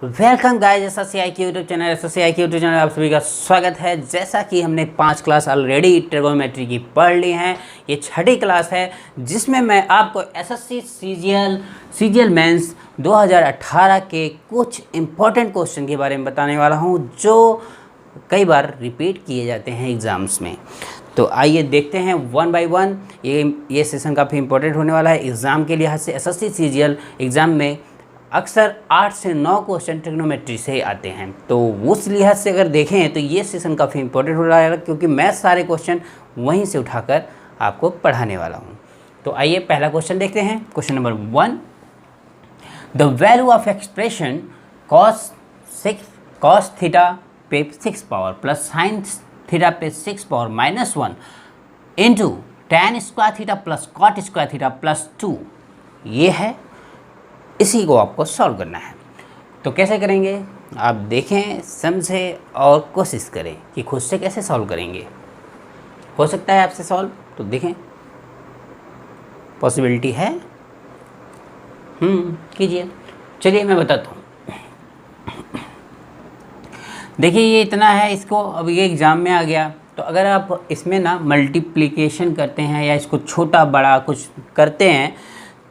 Welcome guys, SSCI के YouTube channel आप सभी का स्वागत है। जैसा कि हमने 5 क्लास ऑलरेडी ट्रिगोनोमेट्री की पढ़ ली हैं, ये छठी क्लास है जिसमें मैं आपको एसएससी सीजीएल मेंस 2018 के कुछ इम्पोर्टेंट क्वेश्चन के बारे में बताने वाला हूं जो कई बार रिपीट किए जाते हैं एग्ज़ाम्स में। तो आइए देखते हैं वन बाय वन। ये सेशन काफ़ी इंपॉर्टेंट होने वाला है एग्ज़ाम के लिहाज से। एसएससी सीजीएल एग्ज़ाम में अक्सर 8 से 9 क्वेश्चन ट्रिग्नोमेट्री से आते हैं, तो उस लिहाज से अगर देखें तो ये सेशन काफ़ी इंपॉर्टेंट हो रहा है क्योंकि मैं सारे क्वेश्चन वहीं से उठाकर आपको पढ़ाने वाला हूँ। तो आइए पहला क्वेश्चन देखते हैं। Question number 1, the value of expression cos theta पे 6 पावर प्लस साइन थीटा पे 6 power -1 into tan square theta plus cot square theta plus 2 ये है। इसी को आपको सॉल्व करना है। तो कैसे करेंगे आप देखें, समझें और कोशिश करें कि खुद से कैसे सॉल्व करेंगे। हो सकता है आपसे सॉल्व, तो देखें पॉसिबिलिटी है। कीजिए। चलिए मैं बताता हूँ। देखिए ये इतना है, इसको अब ये एग्ज़ाम में आ गया, तो अगर आप इसमें ना मल्टीप्लिकेशन करते हैं या इसको छोटा बड़ा कुछ करते हैं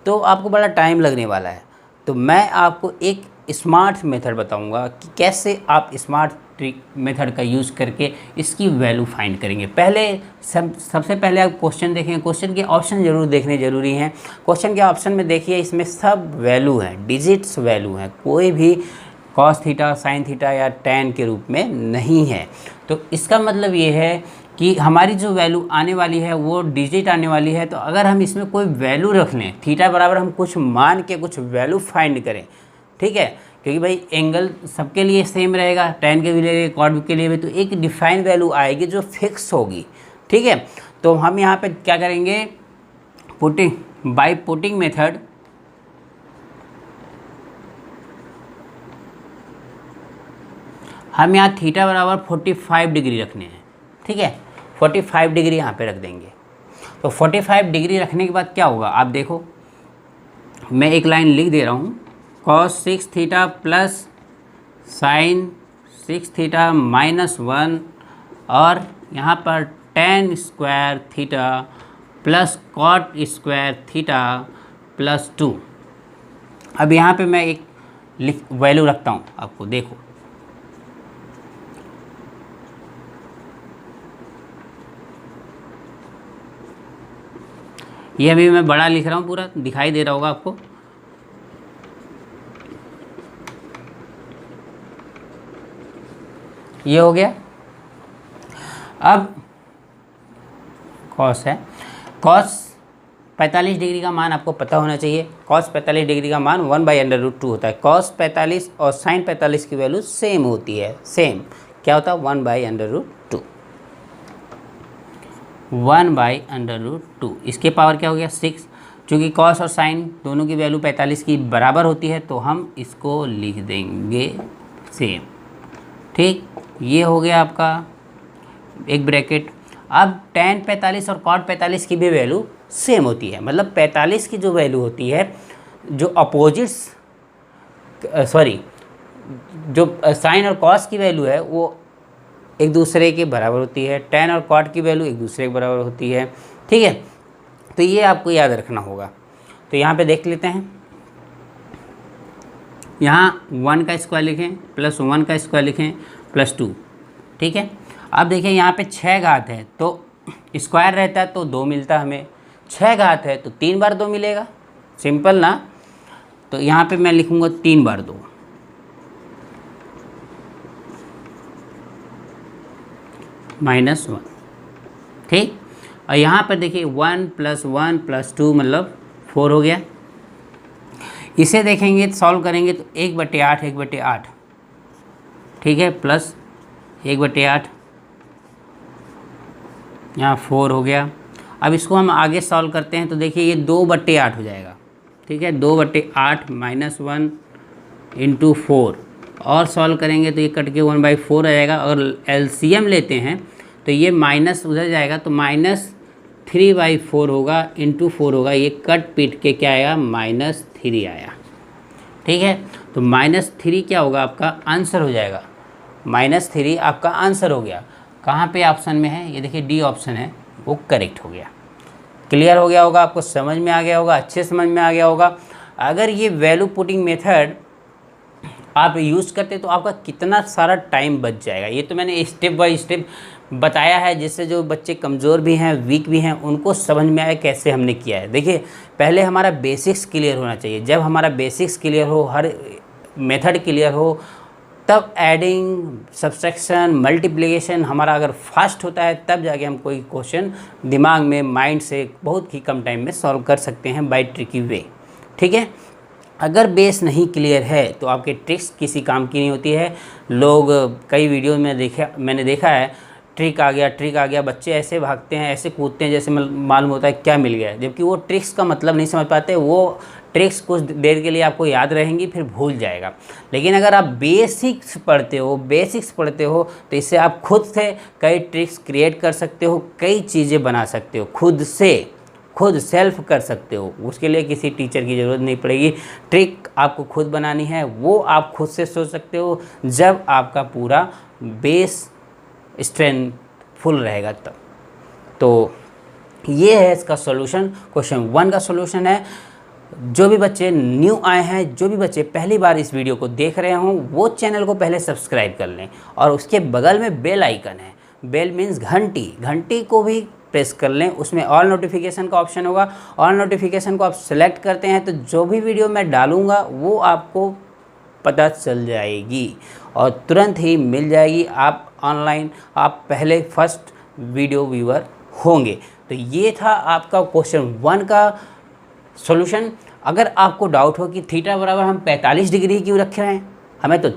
तो आपको बड़ा टाइम लगने वाला है। तो मैं आपको एक स्मार्ट मेथड बताऊंगा कि कैसे आप स्मार्ट ट्रिक मेथड का यूज़ करके इसकी वैल्यू फाइंड करेंगे। सबसे पहले आप क्वेश्चन देखें। क्वेश्चन के ऑप्शन ज़रूर देखने ज़रूरी हैं। क्वेश्चन के ऑप्शन में देखिए, इसमें सब वैल्यू हैं, डिजिट्स वैल्यू हैं, कोई भी कॉस थीटा साइन थीटा या टैन के रूप में नहीं है। तो इसका मतलब ये है कि हमारी जो वैल्यू आने वाली है वो डिजिट आने वाली है। तो अगर हम इसमें कोई वैल्यू रख लें, थीटा बराबर हम कुछ मान के कुछ वैल्यू फाइंड करें, ठीक है, क्योंकि भाई एंगल सबके लिए सेम रहेगा, टैन के भी लिए कॉट के लिए भी, तो एक डिफाइन वैल्यू आएगी जो फिक्स होगी, ठीक है। तो हम यहाँ पे क्या करेंगे, बाई पुटिंग मेथड हम यहाँ थीटा बराबर 45 डिग्री रखने हैं, ठीक है। 45 डिग्री यहाँ पे रख देंगे। तो 45 डिग्री रखने के बाद क्या होगा आप देखो, मैं एक लाइन लिख दे रहा हूँ, cos 6 theta plus sine 6 theta -1 और यहाँ पर tan square theta plus cot square theta plus 2। अब यहाँ पे मैं एक वैल्यू रखता हूँ, आपको देखो ये अभी मैं बड़ा लिख रहा हूँ, पूरा दिखाई दे रहा होगा आपको। ये हो गया। अब कॉस है, कॉस 45 डिग्री का मान आपको पता होना चाहिए। कॉस 45 डिग्री का मान 1/√2 होता है। कॉस 45 और साइन 45 की वैल्यू सेम होती है। सेम क्या होता है, 1/√2। 1/√2 इसके पावर क्या हो गया 6। चूँकि कॉस और साइन दोनों की वैल्यू 45 की बराबर होती है तो हम इसको लिख देंगे सेम, ठीक। ये हो गया आपका एक ब्रैकेट। अब tan 45 और cot 45 की भी वैल्यू सेम होती है, मतलब 45 की जो वैल्यू होती है, जो अपोजिट्स जो साइन और कॉस की वैल्यू है वो एक दूसरे के बराबर होती है। tan और cot की वैल्यू एक दूसरे के बराबर होती है, ठीक है। तो ये आपको याद रखना होगा। तो यहाँ पे देख लेते हैं, यहाँ 1 का स्क्वायर लिखें प्लस 1 का स्क्वायर लिखें प्लस 2, ठीक है। अब देखिए यहाँ पे 6 घात है तो स्क्वायर रहता है तो 2 मिलता हमें, 6 घात है तो 3 बार 2 मिलेगा, सिंपल ना। तो यहाँ पे मैं लिखूँगा 3 बार 2 -1, ठीक। और यहाँ पर देखिए 1 + 1 + 2 मतलब 4 हो गया। इसे देखेंगे सॉल्व करेंगे तो 1/8 1/8, ठीक है, प्लस 1/8 यहाँ 4 हो गया। अब इसको हम आगे सॉल्व करते हैं तो देखिए ये 2/8 हो जाएगा, ठीक है। 2/8 -1 × 4 और सॉल्व करेंगे तो ये कट के 1/4 आ जाएगा। अगर एलसीएम लेते हैं तो ये माइनस उधर जाएगा तो -3/4 होगा × 4 होगा, ये कट पीट के क्या आएगा -3 आया, ठीक है। तो -3 क्या होगा आपका आंसर हो जाएगा, -3 आपका आंसर हो गया। कहाँ पे ऑप्शन में है, ये देखिए डी ऑप्शन है, वो करेक्ट हो गया। क्लियर हो गया होगा, आपको समझ में आ गया होगा, अच्छे समझ में आ गया होगा। अगर ये वैल्यू पुटिंग मेथड आप यूज़ करते तो आपका कितना सारा टाइम बच जाएगा। ये तो मैंने स्टेप बाय स्टेप बताया है, जिससे जो बच्चे कमज़ोर भी हैं, वीक भी हैं, उनको समझ में आए कैसे हमने किया है। देखिए पहले हमारा बेसिक्स क्लियर होना चाहिए। जब हमारा बेसिक्स क्लियर हो, हर मेथड क्लियर हो, तब एडिंग, सब्सट्रैक्शन, मल्टीप्लिकेशन हमारा अगर फास्ट होता है, तब जाके हम कोई क्वेश्चन दिमाग में, माइंड से बहुत ही कम टाइम में सॉल्व कर सकते हैं बाय ट्रिकी वे। ठीक है, अगर बेस नहीं क्लियर है तो आपके ट्रिक्स किसी काम की नहीं होती है। लोग कई वीडियो में मैंने देखा है, ट्रिक आ गया, बच्चे ऐसे भागते हैं, ऐसे कूदते हैं जैसे मालूम होता है क्या मिल गया है, जबकि वो ट्रिक्स का मतलब नहीं समझ पाते। वो ट्रिक्स कुछ देर के लिए आपको याद रहेंगी, फिर भूल जाएगा। लेकिन अगर आप बेसिक्स पढ़ते हो तो इससे आप खुद से कई ट्रिक्स क्रिएट कर सकते हो, कई चीज़ें बना सकते हो, खुद सेल्फ कर सकते हो। उसके लिए किसी टीचर की ज़रूरत नहीं पड़ेगी। ट्रिक आपको खुद बनानी है, वो आप खुद से सोच सकते हो जब आपका पूरा बेस स्ट्रेंथ फुल रहेगा तब। तो ये है इसका सॉल्यूशन। क्वेश्चन 1 का सॉल्यूशन है। जो भी बच्चे न्यू आए हैं, जो भी बच्चे पहली बार इस वीडियो को देख रहे हों, वो चैनल को पहले सब्सक्राइब कर लें और उसके बगल में बेल आइकन है, बेल मीन्स घंटी को भी प्रेस कर लें। उसमें ऑल नोटिफिकेशन का ऑप्शन होगा। ऑल नोटिफिकेशन को आप सेलेक्ट करते हैं तो जो भी वीडियो मैं डालूँगा वो आपको पता चल जाएगी और तुरंत ही मिल जाएगी। आप ऑनलाइन, आप पहले फर्स्ट वीडियो व्यूअर होंगे। तो ये था आपका क्वेश्चन 1 का सॉल्यूशन। अगर आपको डाउट हो कि थीटा बराबर हम 45 डिग्री क्यों रख रहे हैं, हमें तो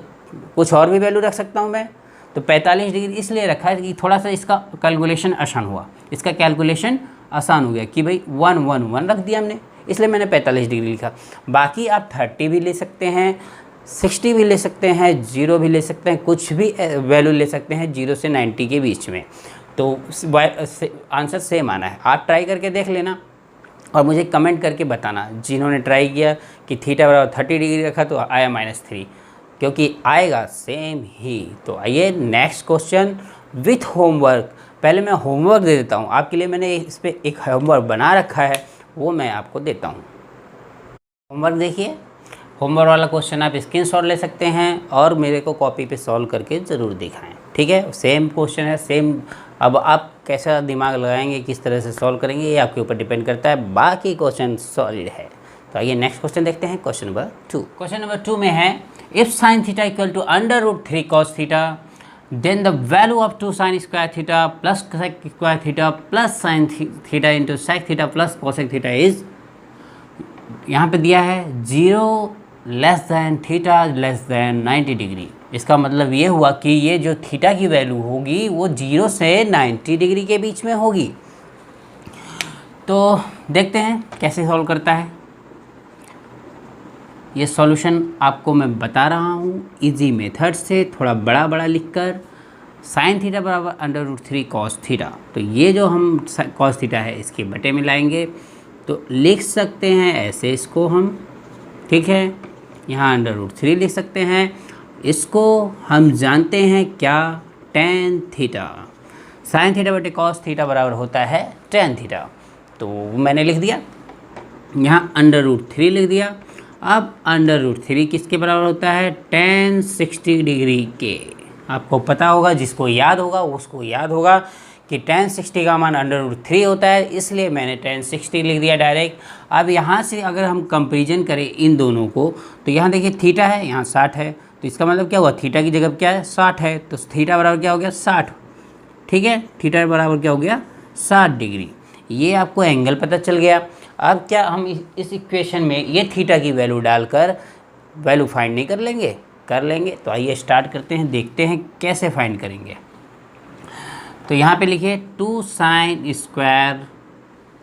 कुछ और भी वैल्यू रख सकता हूँ मैं, तो 45 डिग्री इसलिए रखा है कि थोड़ा सा इसका कैलकुलेशन आसान हुआ, इसका कैलकुलेशन आसान हो गया कि भाई 1 1 1 रख दिया हमने, इसलिए मैंने 45 डिग्री लिखा। बाकी आप 30 भी ले सकते हैं, 60 भी ले सकते हैं, 0 भी ले सकते हैं, कुछ भी वैल्यू ले सकते हैं 0 से 90 के बीच में। तो आंसर सेम आना है। आप ट्राई करके देख लेना और मुझे कमेंट करके बताना, जिन्होंने ट्राई किया कि थीटा बराबर 30 डिग्री रखा तो आया -3, क्योंकि आएगा सेम ही। तो आइए नेक्स्ट क्वेश्चन विथ होमवर्क। पहले मैं होमवर्क दे देता हूँ आपके लिए, मैंने इस पर एक होमवर्क बना रखा है, वो मैं आपको देता हूँ। होमवर्क देखिए, होमवर्क वाला क्वेश्चन आप स्क्रीनशॉट ले सकते हैं और मेरे को कॉपी पे सॉल्व करके ज़रूर दिखाएं। ठीक है, सेम क्वेश्चन है, सेम। अब आप कैसा दिमाग लगाएंगे, किस तरह से सॉल्व करेंगे, ये आपके ऊपर डिपेंड करता है। बाकी क्वेश्चन सॉलिड है। तो आइए नेक्स्ट क्वेश्चन देखते हैं, क्वेश्चन नंबर 2। क्वेश्चन नंबर 2 में है, if sine theta equal to √3 cos theta, then the value of 2 sin square theta plus sec square theta plus sine theta into sec theta plus cosec theta is, यहाँ पे दिया है 0 less than theta less than 90 degree. इसका मतलब ये हुआ कि ये जो थीटा की वैल्यू होगी वो 0 से 90 डिग्री के बीच में होगी। तो देखते हैं कैसे सॉल्व करता है। ये सॉल्यूशन आपको मैं बता रहा हूँ इजी मेथड से, थोड़ा बड़ा लिखकर। साइन थीटा बराबर √3 cos थीटा, तो ये जो हम cos थीटा है इसके बटे में लाएंगे तो लिख सकते हैं ऐसे इसको हम, ठीक है। यहाँ √3 लिख सकते हैं, इसको हम जानते हैं क्या, tan थीटा। साइन थीटा बटे cos थीटा बराबर होता है tan थीटा, तो मैंने लिख दिया, यहाँ √3 लिख दिया। अब √3 किसके बराबर होता है, tan 60 डिग्री के। आपको पता होगा, जिसको याद होगा उसको याद होगा कि tan 60 का मान √3 होता है, इसलिए मैंने tan 60 लिख दिया डायरेक्ट। अब यहाँ से अगर हम कंपेरिजन करें इन दोनों को, तो यहाँ देखिए थीटा है, यहाँ 60 है, तो इसका मतलब क्या हुआ, थीटा की जगह क्या है 60 है, तो थीटा बराबर क्या हो गया 60। ठीक है, थीटा बराबर क्या हो गया 60 डिग्री। ये आपको एंगल पता चल गया। अब क्या हम इस इक्वेशन में ये थीटा की वैल्यू डालकर वैल्यू फाइंड नहीं कर लेंगे, कर लेंगे। तो आइए स्टार्ट करते हैं, देखते हैं कैसे फाइंड करेंगे। तो यहाँ पे लिखिए 2 sin स्क्वायर,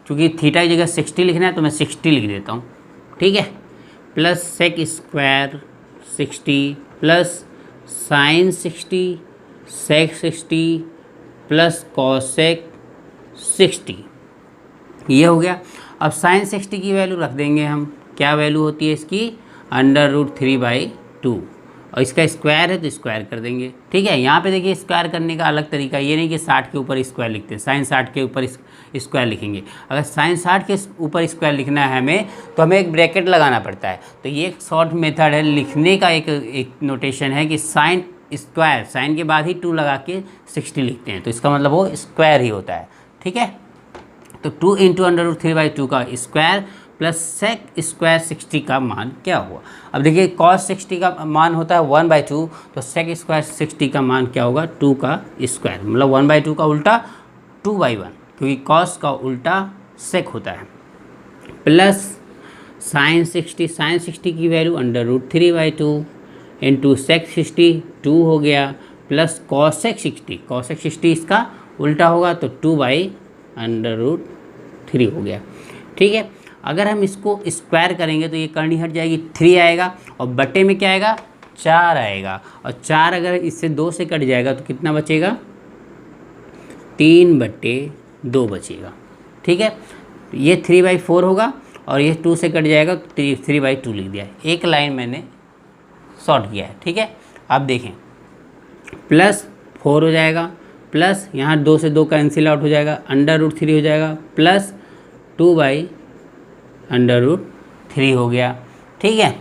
चूँकि थीटा की जगह 60 लिखना है तो मैं 60 लिख देता हूँ, ठीक है, plus sec square 60 plus sine 60 sec 60 plus cosec 60, ये हो गया। अब साइन 60 की वैल्यू रख देंगे हम, क्या वैल्यू होती है इसकी, √3/60। 2, और इसका स्क्वायर है तो स्क्वायर कर देंगे। ठीक है, यहाँ पे देखिए स्क्वायर करने का अलग तरीका, ये नहीं कि 60 के ऊपर स्क्वायर लिखते हैं, साइन 60 के ऊपर स्क्वायर लिखेंगे। अगर साइन 60 के ऊपर स्क्वायर लिखना है हमें, तो हमें एक ब्रैकेट लगाना पड़ता है। तो ये एक शॉर्ट मेथड है लिखने का, एक नोटेशन है कि साइन स्क्वायर, साइन के बाद ही 2 लगा के 60 लिखते हैं, तो इसका मतलब वो स्क्वायर ही होता है। ठीक है, तो 2 इंटू √3/2 का स्क्वायर प्लस सेक स्क्वायर 60 का मान क्या हुआ। अब देखिए कॉस 60 का मान होता है 1/2, तो सेक स्क्वायर 60 का मान क्या होगा 2 का स्क्वायर, मतलब 1/2 का उल्टा 2/1, क्योंकि कॉस का उल्टा सेक होता है, प्लस साइन 60 की वैल्यू √3/2 इंटू सेक 60 2 हो गया, प्लस कॉसेक 60 इसका उल्टा होगा तो 2/√3 हो गया। ठीक है, अगर हम इसको स्क्वायर करेंगे तो ये करनी हट जाएगी, 3 आएगा, और बटे में क्या आएगा 4 आएगा, और 4 अगर इससे 2 से कट जाएगा तो कितना बचेगा 3/2 बचेगा। ठीक है, ये 3/4 होगा, और ये 2 से कट जाएगा तो 3/2 लिख दिया, एक लाइन मैंने शॉर्ट किया है। ठीक है, अब देखें प्लस 4 हो जाएगा, प्लस यहाँ 2 से 2 कैंसिल आउट हो जाएगा, √3 हो जाएगा, प्लस 2/√3 हो गया। ठीक है,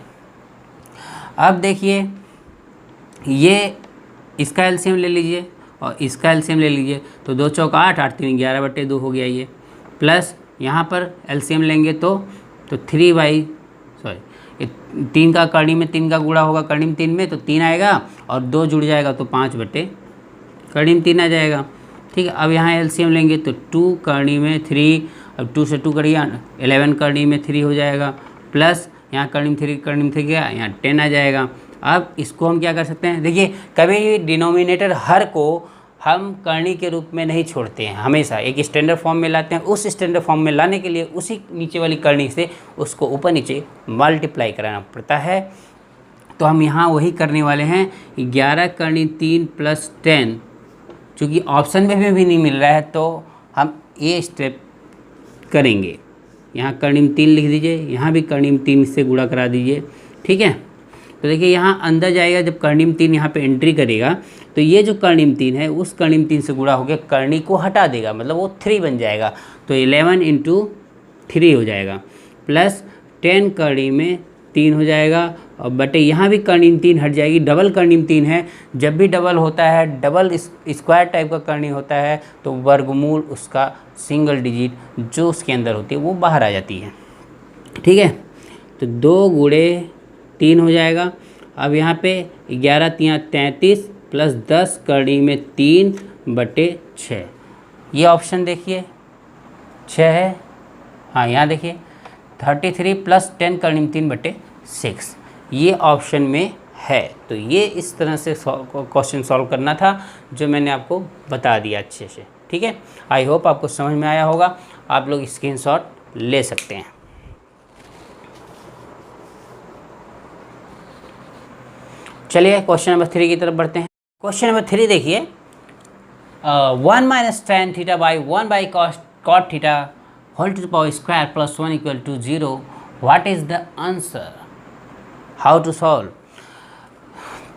अब देखिए ये इसका एलसीएम ले लीजिए और इसका एलसीएम ले लीजिए, तो 2 चौका 8, 8 3 11/2 हो गया ये, प्लस यहाँ पर एलसीएम लेंगे तो 3 का करनी में 3 का गुणा होगा, करनी में 3 में तो 3 आएगा, और 2 जुड़ जाएगा तो 5/, करनी में 3 आ जाएगा। ठीक है, अब यहाँ एलसीएम लेंगे तो 2 करनी में 3, अब 2 से 2 करिए 11 करनी में 3 हो जाएगा, प्लस यहाँ करनी में 3 गया, यहाँ 10 आ जाएगा। अब इसको हम क्या कर सकते हैं, देखिए कभी डिनोमिनेटर हर को हम करनी के रूप में नहीं छोड़ते हैं, हमेशा एक स्टैंडर्ड फॉर्म में लाते हैं। उस स्टैंडर्ड फॉर्म में लाने के लिए उसी नीचे वाली करनी से उसको ऊपर नीचे मल्टीप्लाई कराना पड़ता है। तो हम यहाँ वही करने वाले हैं, 11 करनी 3 प्लस 10, चूँकि ऑप्शन में भी नहीं मिल रहा है तो हम ये स्टेप करेंगे। यहाँ कर्णिम 3 लिख दीजिए, यहाँ भी कर्णिम 3 से गुणा करा दीजिए। ठीक है, तो देखिए यहाँ अंदर जाएगा, जब कर्णिम 3 यहाँ पे एंट्री करेगा तो ये जो कर्णिम 3 है उस कर्णिम 3 से गुणा होकर कर्णी को हटा देगा, मतलब वो 3 बन जाएगा, तो 11 इंटू 3 हो जाएगा, प्लस 10 कर्णी में 3 हो जाएगा, और बटे यहाँ भी कर्णिम 3 हट जाएगी, डबल कर्णिम 3 है। जब भी डबल होता है, डबल स्क्वायर टाइप का कर्णी होता है, तो वर्गमूल उसका सिंगल डिजिट जो उसके अंदर होती है वो बाहर आ जाती है। ठीक है, तो 2 गुणे 3 हो जाएगा। अब यहाँ पे 11 3 33 प्लस 10 कर्णी में 3/6, ये ऑप्शन देखिए 6 है। हाँ यहाँ देखिए 33 प्लस 10 कर्णी में 3/6, ये ऑप्शन में है। तो ये इस तरह से क्वेश्चन सॉल्व करना था जो मैंने आपको बता दिया अच्छे से। ठीक है, आई होप आपको समझ में आया होगा, आप लोग स्क्रीनशॉट ले सकते हैं। चलिए क्वेश्चन नंबर 3 की तरफ बढ़ते हैं। क्वेश्चन नंबर 3 देखिए, 1 minus tan theta by 1 by cot theta whole to the power square plus 1 equal to 0, what is the answer, how to solve.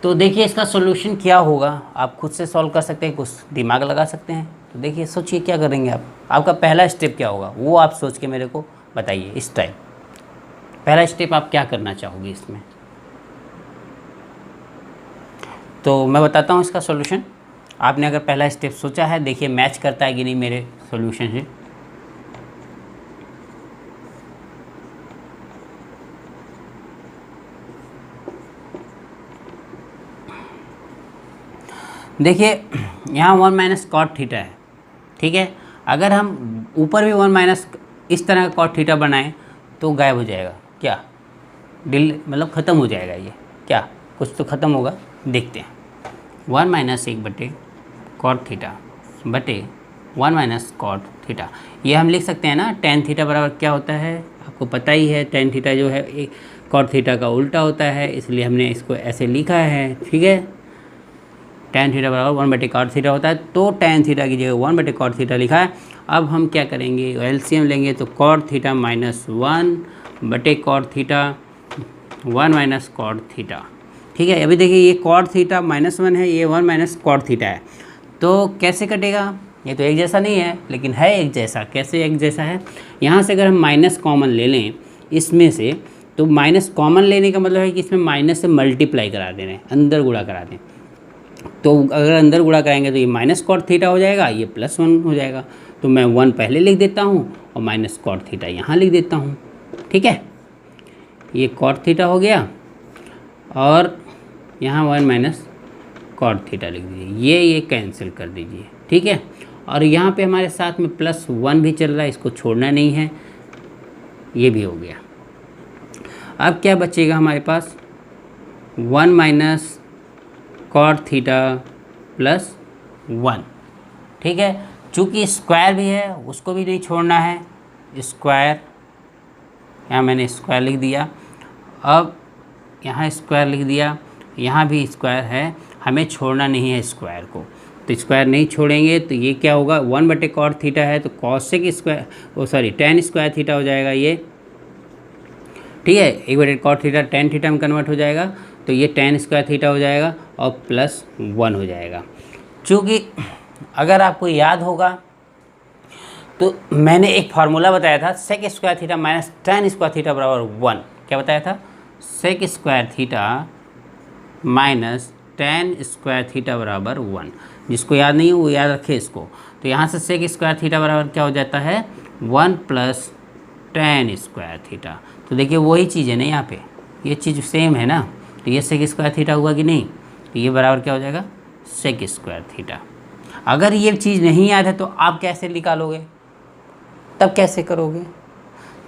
तो देखिए इसका सॉल्यूशन क्या होगा, आप खुद से सॉल्व कर सकते हैं, कुछ दिमाग लगा सकते हैं। तो देखिए सोचिए क्या करेंगे आप, आपका पहला स्टेप क्या होगा वो आप सोच के मेरे को बताइए। इस टाइम पहला स्टेप आप क्या करना चाहोगे इसमें, तो मैं बताता हूँ इसका सॉल्यूशन। आपने अगर पहला स्टेप सोचा है, देखिए मैच करता है कि नहीं मेरे सॉल्यूशन से। देखिए यहाँ 1 माइनस कॉट थीटा है। ठीक है, अगर हम ऊपर भी 1 माइनस इस तरह का कॉट थीटा बनाएं तो गायब हो जाएगा, क्या मतलब ख़त्म हो जाएगा, ये क्या कुछ तो ख़त्म होगा, देखते हैं। 1 माइनस 1 कॉट थीटा बटे 1 माइनस कॉट थीटा, ये हम लिख सकते हैं ना। tan थीटा बराबर क्या होता है, आपको पता ही है, tan थीटा जो है कॉट थीटा का उल्टा होता है, इसलिए हमने इसको ऐसे लिखा है। ठीक है, tan थीटा बराबर 1/cot थीटा होता है, तो tan थीटा की जगह 1/cot थीटा लिखा है। अब हम क्या करेंगे, एलसीएम लेंगे तो cot theta minus 1/cot theta 1 minus cot theta, ठीक है। अभी देखिए ये कॉट थीटा -1 है, ये 1 माइनस कॉट थीटा है, तो कैसे कटेगा? ये तो एक जैसा नहीं है, लेकिन है एक जैसा। कैसे एक जैसा है? यहाँ से अगर हम माइनस कॉमन ले लें इसमें से, तो माइनस कॉमन लेने का मतलब है कि इसमें माइनस से मल्टीप्लाई करा दे रहे हैं, अंदर गुणा करा दें। तो अगर अंदर गुणा कराएंगे तो ये माइनस कॉट थीटा हो जाएगा, ये +1 हो जाएगा। तो मैं 1 पहले लिख देता हूँ और माइनस कॉट थीटा यहाँ लिख देता हूँ। ठीक है, ये कॉट थीटा हो गया और यहाँ 1 माइनस कॉट थीटा लिख दीजिए, ये कैंसिल कर दीजिए। ठीक है, और यहाँ पे हमारे साथ में +1 भी चल रहा है, इसको छोड़ना नहीं है, ये भी हो गया। अब क्या बचेगा हमारे पास? 1 माइनस कॉट थीटा +1। ठीक है, चूँकि स्क्वायर भी है उसको भी नहीं छोड़ना है, स्क्वायर, यहाँ मैंने स्क्वायर लिख दिया। अब यहाँ स्क्वायर लिख दिया, यहाँ भी स्क्वायर है, हमें छोड़ना नहीं है स्क्वायर को, तो स्क्वायर नहीं छोड़ेंगे तो ये क्या होगा? 1/cot थीटा है तो cosec square tan square theta हो जाएगा ये। ठीक है, 1/cot थीटा tan थीटा में कन्वर्ट हो जाएगा, तो ये tan स्क्वायर थीटा हो जाएगा और +1 हो जाएगा। चूँकि अगर आपको याद होगा तो मैंने एक फार्मूला बताया था, sec square theta minus tan square theta बराबर 1। क्या बताया था? sec square theta minus tan square theta बराबर 1। जिसको याद नहीं है वो याद रखे इसको। तो यहाँ से sec स्क्वायर थीटा बराबर क्या हो जाता है? 1 + tan स्क्वायर थीटा। तो देखिए वही चीज़ है ना, यहाँ पे ये चीज़ सेम है ना, तो ये sec स्क्वायर थीटा हुआ कि नहीं? तो ये बराबर क्या हो जाएगा? sec square theta. अगर ये चीज़ नहीं याद है तो आप कैसे निकालोगे, तब कैसे करोगे?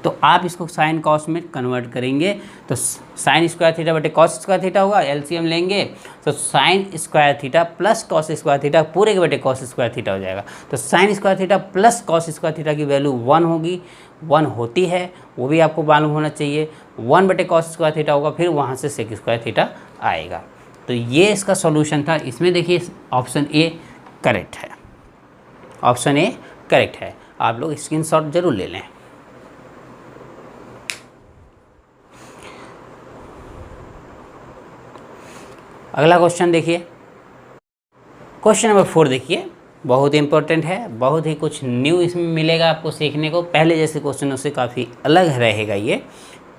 तो आप इसको साइन कॉस में कन्वर्ट करेंगे, तो साइन स्क्वायर थीटा बटे कॉस स्क्वायर थीटा होगा, एलसीएम लेंगे तो sign square theta plus cos square theta पूरे के बटे कॉस स्क्वायर थीटा हो जाएगा। तो sign square theta plus cos square theta की वैल्यू 1 होगी, 1 होती है, वो भी आपको मालूम होना चाहिए। 1/cos स्क्वायर थीटा होगा, फिर वहाँ से सेक स्क्वायर थीटा आएगा। तो ये इसका सॉल्यूशन था। इसमें देखिए ऑप्शन ए करेक्ट है, ऑप्शन ए करेक्ट है। आप लोग स्क्रीनशॉट जरूर ले लें। अगला क्वेश्चन देखिए, क्वेश्चन नंबर 4 देखिए, बहुत इंपॉर्टेंट है, बहुत ही कुछ न्यू इसमें मिलेगा आपको सीखने को। पहले जैसे क्वेश्चनों से काफ़ी अलग रहेगा ये।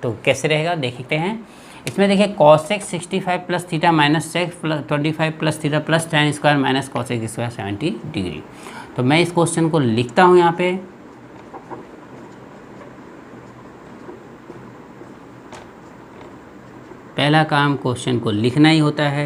तो कैसे रहेगा देखते हैं। इसमें देखिए cosec 65 + theta minus sec 25 + theta plus tan square minus cosec square 70 degree. तो मैं इस क्वेश्चन को लिखता हूँ यहाँ पे। पहला काम क्वेश्चन को लिखना ही होता है,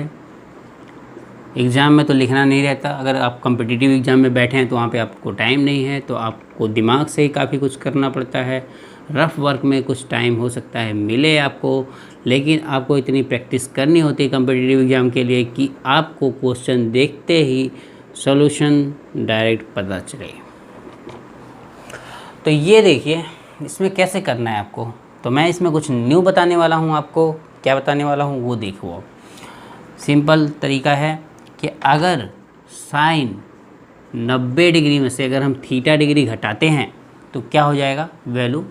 एग्ज़ाम में तो लिखना नहीं रहता। अगर आप कॉम्पिटिटिव एग्ज़ाम में बैठे हैं तो वहाँ पे आपको टाइम नहीं है, तो आपको दिमाग से ही काफ़ी कुछ करना पड़ता है। रफ वर्क में कुछ टाइम हो सकता है मिले आपको, लेकिन आपको इतनी प्रैक्टिस करनी होती है कॉम्पिटिटिव एग्ज़ाम के लिए कि आपको क्वेश्चन देखते ही सॉल्यूशन डायरेक्ट पता चले। तो ये देखिए इसमें कैसे करना है आपको। तो मैं इसमें कुछ न्यू बताने वाला हूँ आपको। क्या बताने वाला हूँ वो देखो। सिंपल तरीका है कि अगर साइन 90 डिग्री में से अगर हम थीटा डिग्री घटाते हैं तो क्या हो जाएगा वैल्यू,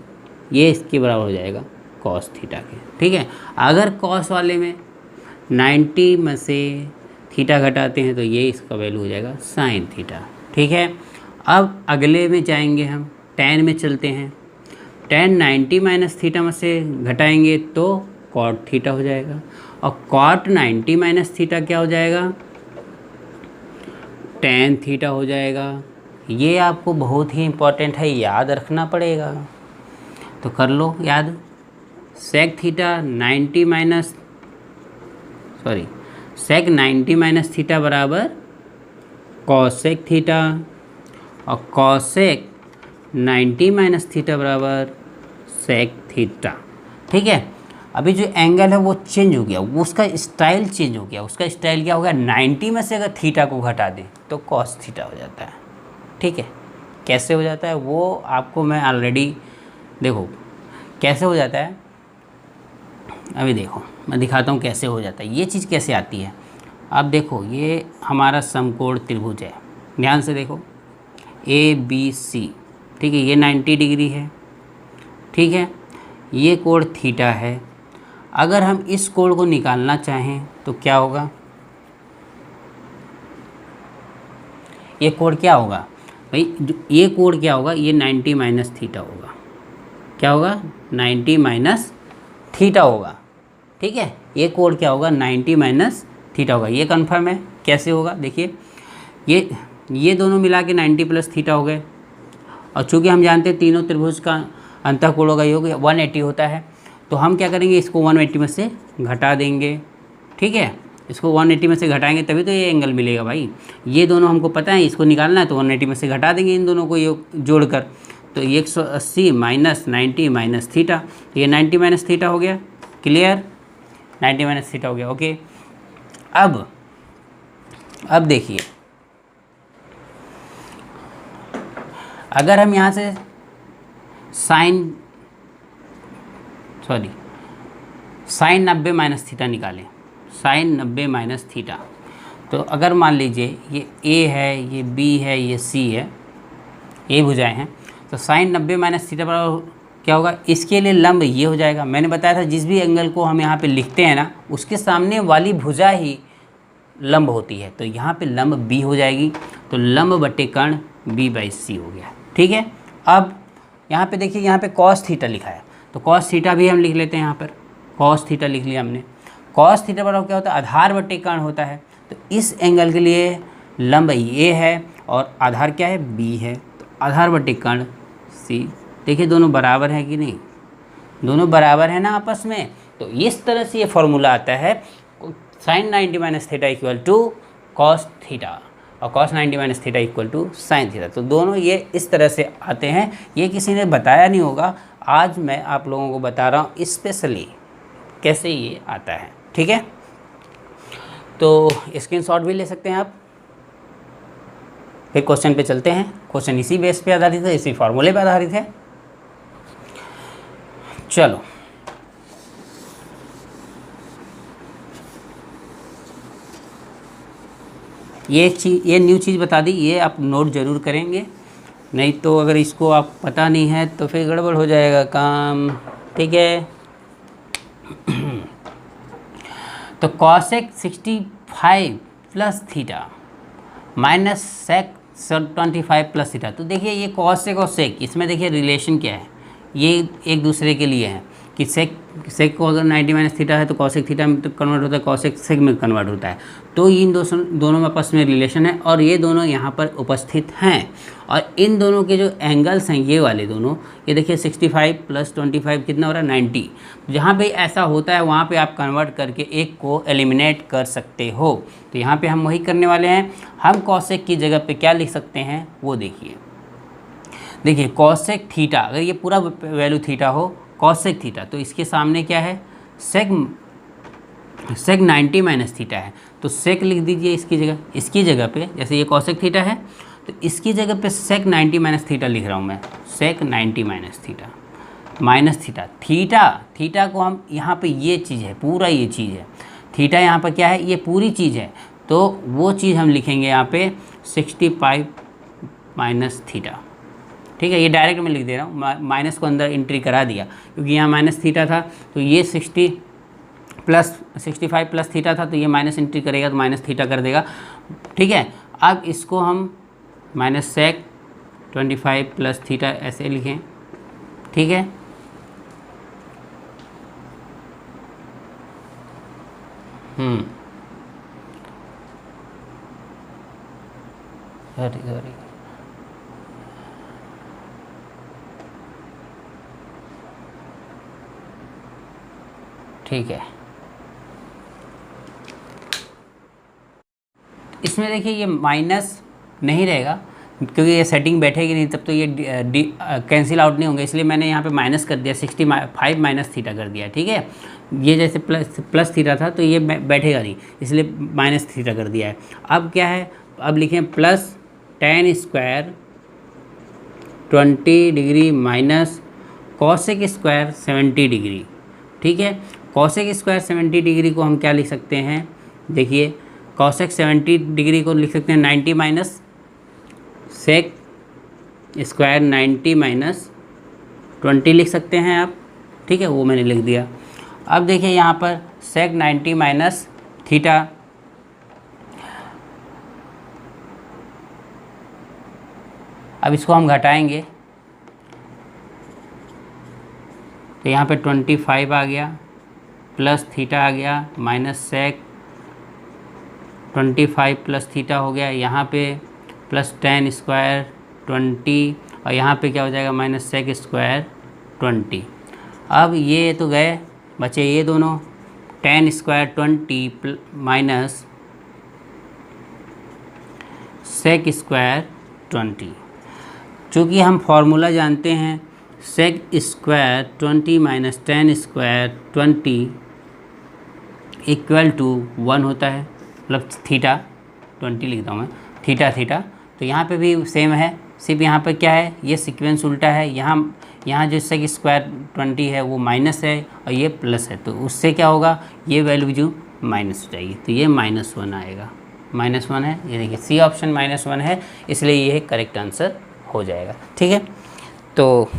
ये इसके बराबर हो जाएगा कॉस थीटा के। ठीक है, अगर कॉस वाले में 90 में से थीटा घटाते हैं तो ये इसका वैल्यू हो जाएगा साइन थीटा। ठीक है, अब अगले में जाएंगे हम, tan में चलते हैं। tan 90 माइनस थीटा में से घटाएंगे तो कॉट थीटा हो जाएगा, और कॉट 90 माइनस थीटा क्या हो जाएगा, tan थीटा हो जाएगा। ये आपको बहुत ही इम्पोर्टेंट है, याद रखना पड़ेगा। तो कर लो याद। सेक 90 माइनस थीटा बराबर कॉसेक थीटा, और कॉसेक 90 माइनस थीटा बराबर सेक थीटा। ठीक है, अभी जो एंगल है वो चेंज हो गया, वो उसका स्टाइल चेंज हो गया। उसका स्टाइल क्या हो गया, 90 में से अगर थीटा को घटा दें तो कॉस थीटा हो जाता है। ठीक है, कैसे हो जाता है वो आपको मैं ऑलरेडी, देखो कैसे हो जाता है, अभी देखो मैं दिखाता हूँ कैसे हो जाता है। ये चीज़ कैसे आती है, अब देखो ये हमारा समकोण त्रिभुज है, ध्यान से देखो ABC। ठीक है, ये 90 डिग्री है। ठीक है, ये कोण थीटा है। अगर हम इस कोण को निकालना चाहें तो क्या होगा, ये कोण क्या होगा भाई, ये कोण क्या होगा, ये 90 माइनस थीटा होगा। क्या होगा, 90 माइनस थीटा होगा। ठीक है, ये कोण क्या होगा, 90 माइनस थीटा होगा। ये कन्फर्म है। कैसे होगा, देखिए ये दोनों मिला के 90 प्लस थीटा हो गए, और चूँकि हम जानते हैं तीनों त्रिभुज का अंतःकोणों का योग 180 होता है, तो हम क्या करेंगे, इसको 180 में से घटा देंगे। ठीक है, इसको 180 में से घटाएंगे तभी तो ये एंगल मिलेगा भाई। ये दोनों हमको पता है, इसको निकालना है तो 180 में से घटा देंगे इन दोनों को योग जोड़कर। तो 180 माइनस 90 माइनस थीटा, ये 90 माइनस थीटा हो गया। क्लियर, 90 माइनस थीटा हो गया। ओके, अब देखिए, अगर हम यहाँ से साइन 90 माइनस थीटा निकालें, साइन 90 माइनस थीटा, तो अगर मान लीजिए ये ए है, ये बी है, ये सी है, ये भुजाएं हैं, तो साइन 90 माइनस थीटा बराबर क्या होगा, इसके लिए लंब ये हो जाएगा। मैंने बताया था जिस भी एंगल को हम यहाँ पे लिखते हैं ना, उसके सामने वाली भुजा ही लंब होती है, तो यहाँ पे लंब बी हो जाएगी। तो लंब बटे कर्ण b/c हो गया। ठीक है, अब यहाँ पे देखिए, यहाँ पे कॉस थीटा लिखा है, तो कॉस थीटा भी हम लिख लेते हैं। यहाँ पर कॉस थीटा लिख लिया हमने। कॉस थीटा बराबर क्या होता है, आधार बटे कर्ण होता है। तो इस एंगल के लिए लंब ये है और आधार क्या है, b है, तो आधार बटे कर्ण c। देखिए दोनों बराबर है कि नहीं, दोनों बराबर है ना आपस में। तो इस तरह से ये फॉर्मूला आता है, sine 90 minus theta equal to cos theta, और cos 90 minus theta equal to sine theta. तो दोनों ये इस तरह से आते हैं। ये किसी ने बताया नहीं होगा, आज मैं आप लोगों को बता रहा हूँ स्पेशली कैसे ये आता है। ठीक है, तो स्क्रीनशॉट भी ले सकते हैं आप। फिर क्वेश्चन पे चलते हैं। क्वेश्चन इसी बेस पे आधारित है, इसी फार्मूले पे आधारित है। चलो, ये न्यू चीज़ बता दी, ये आप नोट जरूर करेंगे, नहीं तो अगर इसको आप पता नहीं है तो फिर गड़बड़ हो जाएगा काम। ठीक है, तो cosec 65 plus theta minus sec 25 plus theta. तो देखिए ये कॉसेक और सेक, इसमें देखिए रिलेशन क्या है, ये एक दूसरे के लिए है कि सेक को अगर 90 माइनस थीटा है तो कॉसेक थीटा में तो कन्वर्ट होता है, कॉसेक सेक में कन्वर्ट होता है। तो इन दोनों में आपस में रिलेशन है, और ये दोनों यहाँ पर उपस्थित हैं। और इन दोनों के जो एंगल्स हैं, ये वाले दोनों, ये देखिए 65 प्लस 25 कितना हो रहा है, 90। जहाँ पे ऐसा होता है वहाँ पे आप कन्वर्ट करके एक को एलिमिनेट कर सकते हो। तो यहाँ पे हम वही करने वाले हैं। हम कॉसेक की जगह पे क्या लिख सकते हैं वो देखिए कॉसेक थीटा, अगर ये पूरा वैल्यू थीटा हो कॉसेक थीटा, तो इसके सामने क्या है, सेक 90 माइनस थीटा है, तो सेक लिख दीजिए इसकी जगह पे। जैसे ये कॉसेक थीटा है तो इसकी जगह पे सेक 90 माइनस थीटा लिख रहा हूँ मैं, सेक 90 माइनस थीटा माइनस थीटा को हम यहाँ पे, ये चीज़ है पूरा, ये चीज़ है थीटा, यहाँ पर क्या है, ये पूरी चीज़ है, तो वो चीज़ हम लिखेंगे यहाँ पे 65 माइनस थीटा। ठीक है, ये डायरेक्ट मैं लिख दे रहा हूँ, माइनस को अंदर एंट्री करा दिया क्योंकि यहाँ माइनस थीटा था, तो ये 65 प्लस थीटा था, तो ये माइनस एंट्री करेगा तो माइनस थीटा कर देगा। ठीक है, अब इसको हम माइनस सेक 25 प्लस थीटा ऐसे लिखें। ठीक है, सॉरी ठीक है, इसमें देखिए ये माइनस नहीं रहेगा क्योंकि ये सेटिंग बैठेगी नहीं, तब तो ये कैंसिल आउट नहीं होंगे, इसलिए मैंने यहाँ पे माइनस कर दिया, 65 माइनस थीटा कर दिया। ठीक है, ये जैसे प्लस थीटा था तो ये बैठेगा नहीं, इसलिए माइनस थीटा कर दिया है। अब क्या है, अब लिखें plus tan square 20 degree minus cosec square 70 degree. ठीक है, कॉसेक स्क्वायर 70 डिग्री को हम क्या लिख सकते हैं, देखिए कॉसेक 70 डिग्री को लिख सकते हैं 90 माइनस सेक स्क्वायर 90 माइनस 20 लिख सकते हैं आप। ठीक है, वो मैंने लिख दिया। अब देखिए यहाँ पर sec 90 माइनस थीटा, अब इसको हम घटाएंगे तो यहाँ पे 25 आ गया, प्लस थीटा आ गया, माइनस सेक 25 प्लस थीटा हो गया, यहाँ पे प्लस tan स्क्वायर 20 और यहाँ पे क्या हो जाएगा माइनस सेक स्क्वायर 20। अब ये तो गए, बचे ये दोनों, tan square 20 minus sec square 20। चूँकि हम फॉर्मूला जानते हैं sec square 20 minus tan square 20 equal to 1 होता है, मतलब थीटा 20 लिखता हूँ मैं, थीटा। तो यहाँ पे भी सेम है, सिर्फ यहाँ पे क्या है, ये सीक्वेंस उल्टा है, यहाँ जो सेक स्क्वायर 20 है वो माइनस है और ये प्लस है, तो उससे क्या होगा, ये वैल्यू जो माइनस हो जाएगी, तो ये -1 आएगा, -1 है, ये देखिए सी ऑप्शन -1 है, इसलिए ये करेक्ट आंसर हो जाएगा। ठीक है, तो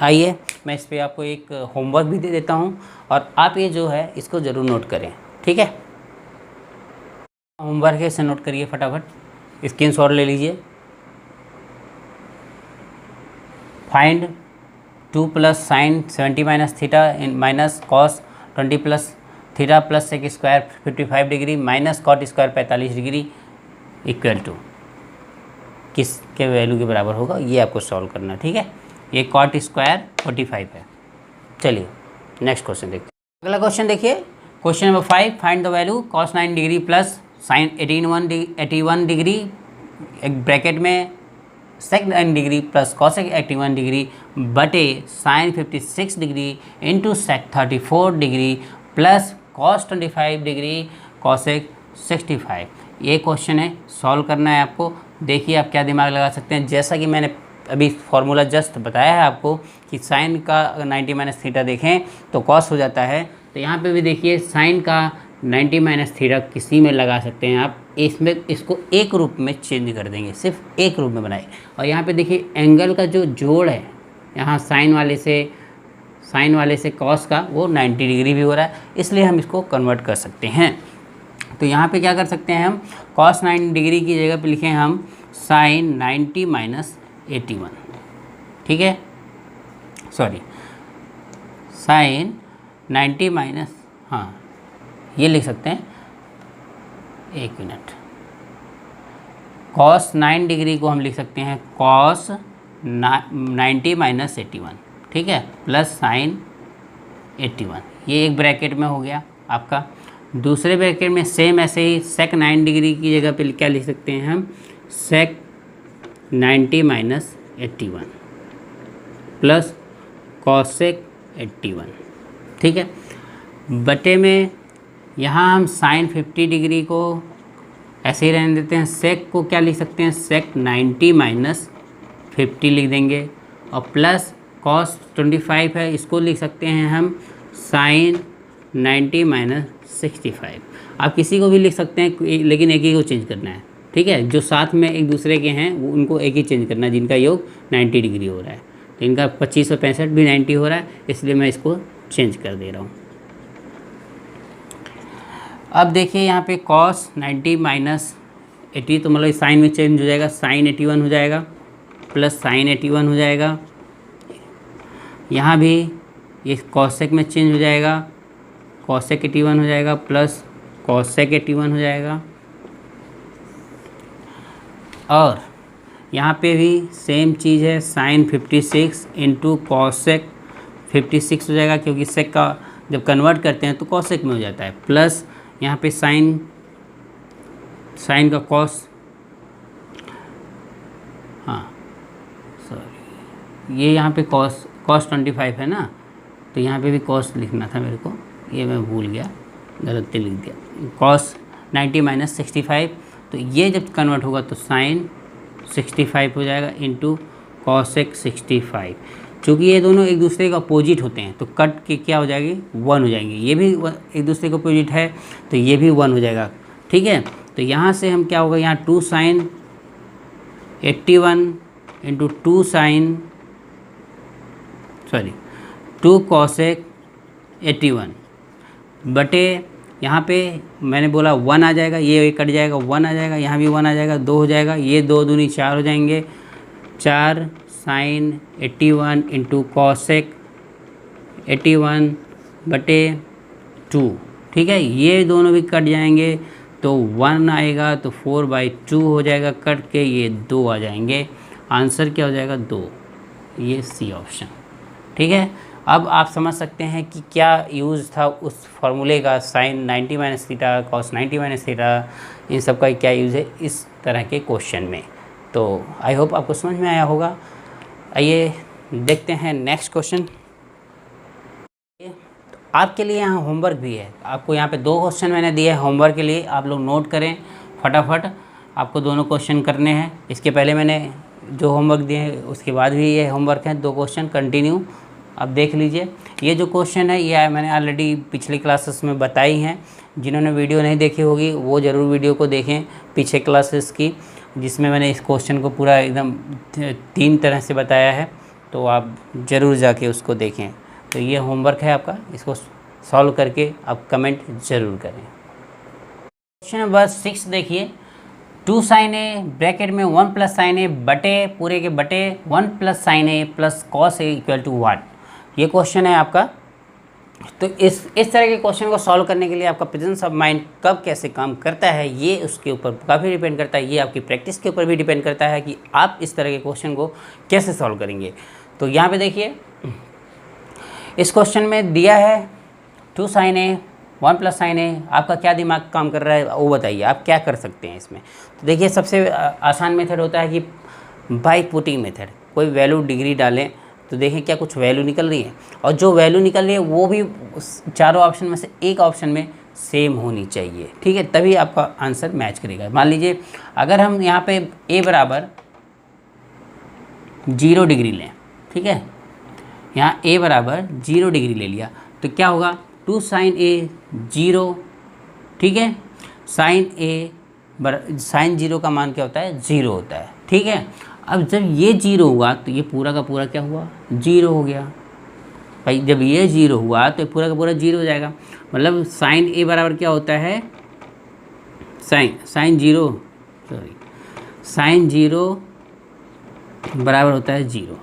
आइए मैं इस पर आपको एक होमवर्क भी दे देता हूँ और आप ये जो है इसको ज़रूर नोट करें। ठीक है, होमवर्क है, इसे नोट करिए फटाफट, स्क्रीनशॉट ले लीजिए। Find 2 plus sine 70 minus theta minus cos 20 plus theta plus sec square 55 degree minus cot square 45 degree equal to किसके वैल्यू के बराबर होगा, ये आपको सॉल्व करना है। ठीक है, ये कॉट स्क्वायर 45 है। चलिए नेक्स्ट क्वेश्चन देखते हैं। अगला क्वेश्चन देखिए, question number 5, find the value cos 9 degree plus sine 81 degree, एक ब्रैकेट में sec 9 degree plus cosec 81 degree बटे sine 56 degree into sec 34 degree plus cos 25 degree cosec 65। ये क्वेश्चन है, सॉल्व करना है आपको। देखिए आप क्या दिमाग लगा सकते हैं, जैसा कि मैंने अभी फार्मूला जस्ट बताया है आपको कि साइन का 90 माइनस थीटा देखें तो कॉस हो जाता है, तो यहाँ पे भी देखिए साइन का 90 माइनस थीटा किसी में लगा सकते हैं आप, इसमें इसको एक रूप में चेंज कर देंगे, सिर्फ एक रूप में बनाए। और यहाँ पे देखिए एंगल का जो जोड़ है, यहाँ साइन वाले से कॉस का वो 90 डिग्री भी हो रहा है, इसलिए हम इसको कन्वर्ट कर सकते हैं। तो यहाँ पे क्या कर सकते हैं हम, cos 9 डिग्री की जगह पे लिखें हम साइन 90 माइनस 81। ठीक है, सॉरी साइन 90 माइनस, हाँ ये लिख सकते हैं, एक मिनट, cos 9 डिग्री को हम लिख सकते हैं cos 90 माइनस 81। ठीक है, प्लस साइन 81, ये एक ब्रैकेट में हो गया आपका। दूसरे ब्रैकेट में सेम ऐसे ही sec 9 डिग्री की जगह पे क्या लिख सकते हैं हम, sec 90 माइनस 81 प्लस cosec 81। ठीक है, बटे में यहाँ हम साइन 50 डिग्री को ऐसे ही रहने देते हैं, sec को क्या लिख सकते हैं, sec 90 माइनस 50 लिख देंगे, और प्लस cos 25 है, इसको लिख सकते हैं हम साइन 90 माइनस 65। आप किसी को भी लिख सकते हैं, लेकिन एक ही को चेंज करना है। ठीक है, जो साथ में एक दूसरे के हैं वो उनको एक ही चेंज करना है, जिनका योग 90 डिग्री हो रहा है। तो इनका 2565 भी 90 हो रहा है, इसलिए मैं इसको चेंज कर दे रहा हूँ। अब देखिए यहाँ पे cos 90 माइनस 80, तो मतलब साइन में चेंज हो जाएगा, साइन 81 हो जाएगा प्लस साइन 81 हो जाएगा। यहाँ भी ये cosec में चेंज हो जाएगा, cosec 81 हो जाएगा प्लस cosec 81 हो जाएगा। और यहाँ पे भी सेम चीज़ है, साइन 56 इंटू cosec 56 हो जाएगा, क्योंकि sec का जब कन्वर्ट करते हैं तो cosec में हो जाता है, प्लस यहाँ पे साइन का cos, हाँ सॉरी, ये यहाँ पे cos 25 है ना, तो यहाँ पे भी cos लिखना था मेरे को, ये मैं भूल गया, गलती लिख दिया, cos 90 माइनस 65। तो ये जब कन्वर्ट होगा तो साइन 65 हो जाएगा इंटू cosec 65। चूँकि ये दोनों एक दूसरे के अपोजिट होते हैं तो कट के क्या हो जाएगी, 1 हो जाएंगे, ये भी एक दूसरे के अपोजिट है तो ये भी 1 हो जाएगा। ठीक है, तो यहाँ से हम क्या होगा, यहाँ 2 साइन 81 इंटू 2 cosec 81 बटे यहाँ पे मैंने बोला 1 आ जाएगा, ये कट जाएगा 1 आ जाएगा, यहाँ भी 1 आ जाएगा, 2 हो जाएगा, ये 2 दूनी 4 हो जाएंगे, 4 साइन 81 इंटू कॉसेक 81 बटे 2। ठीक है, ये दोनों भी कट जाएंगे तो 1 आएगा, तो 4/2 हो जाएगा कट के, ये 2 आ जाएंगे। आंसर क्या हो जाएगा 2, ये सी ऑप्शन। ठीक है, अब आप समझ सकते हैं कि क्या यूज़ था उस फार्मूले का, sine 90 minus theta, cos 90 minus theta, इन सब का क्या यूज़ है इस तरह के क्वेश्चन में। तो आई होप आपको समझ में आया होगा। आइए देखते हैं नेक्स्ट क्वेश्चन। तो आपके लिए यहाँ होमवर्क भी है, आपको यहाँ पे 2 क्वेश्चन मैंने दिए हैं होमवर्क के लिए, आप लोग नोट करें फटाफट, आपको दोनों क्वेश्चन करने हैं। इसके पहले मैंने जो होमवर्क दिए हैं उसके बाद भी ये होमवर्क हैं, 2 क्वेश्चन कंटिन्यू अब देख लीजिए। ये जो क्वेश्चन है ये मैंने ऑलरेडी पिछली क्लासेस में बताई हैं, जिन्होंने वीडियो नहीं देखी होगी वो ज़रूर वीडियो को देखें पीछे क्लासेस की, जिसमें मैंने इस क्वेश्चन को पूरा एकदम 3 तरह से बताया है, तो आप ज़रूर जाके उसको देखें। तो ये होमवर्क है आपका, इसको सॉल्व करके आप कमेंट ज़रूर करें। क्वेश्चन नंबर 6 देखिए, 2 साइन ए ब्रैकेट में 1 प्लस साइन ए बटे पूरे के बटे 1 plus sine A plus cos a equal to what. ये क्वेश्चन है आपका। तो इस तरह के क्वेश्चन को सॉल्व करने के लिए आपका प्रेजेंस ऑफ माइंड कब कैसे काम करता है ये उसके ऊपर काफ़ी डिपेंड करता है, ये आपकी प्रैक्टिस के ऊपर भी डिपेंड करता है कि आप इस तरह के क्वेश्चन को कैसे सॉल्व करेंगे। तो यहाँ पे देखिए इस क्वेश्चन में दिया है 2 साइन ए 1 प्लस साइन ए, आपका क्या दिमाग काम कर रहा है वो बताइए, आप क्या कर सकते हैं इसमें। तो देखिए सबसे आसान मेथड होता है कि बाई पुटिंग मेथड, कोई वैल्यू डिग्री डालें तो देखें क्या कुछ वैल्यू निकल रही है, और जो वैल्यू निकल रही है वो भी चारों ऑप्शन में से एक ऑप्शन में सेम होनी चाहिए। ठीक है, तभी आपका आंसर मैच करेगा। मान लीजिए अगर हम यहाँ पे a बराबर 0 डिग्री लें, ठीक है, यहाँ a बराबर 0 डिग्री ले लिया तो क्या होगा 2 साइन ए 0, ठीक है, साइन 0 का मान क्या होता है 0 होता है। ठीक है, अब जब ये 0 हुआ तो ये पूरा का पूरा क्या हुआ 0 हो गया भाई। जब ये 0 हुआ तो पूरा का पूरा 0 हो जाएगा, मतलब साइन ए बराबर क्या होता है साइन 0 बराबर होता है 0।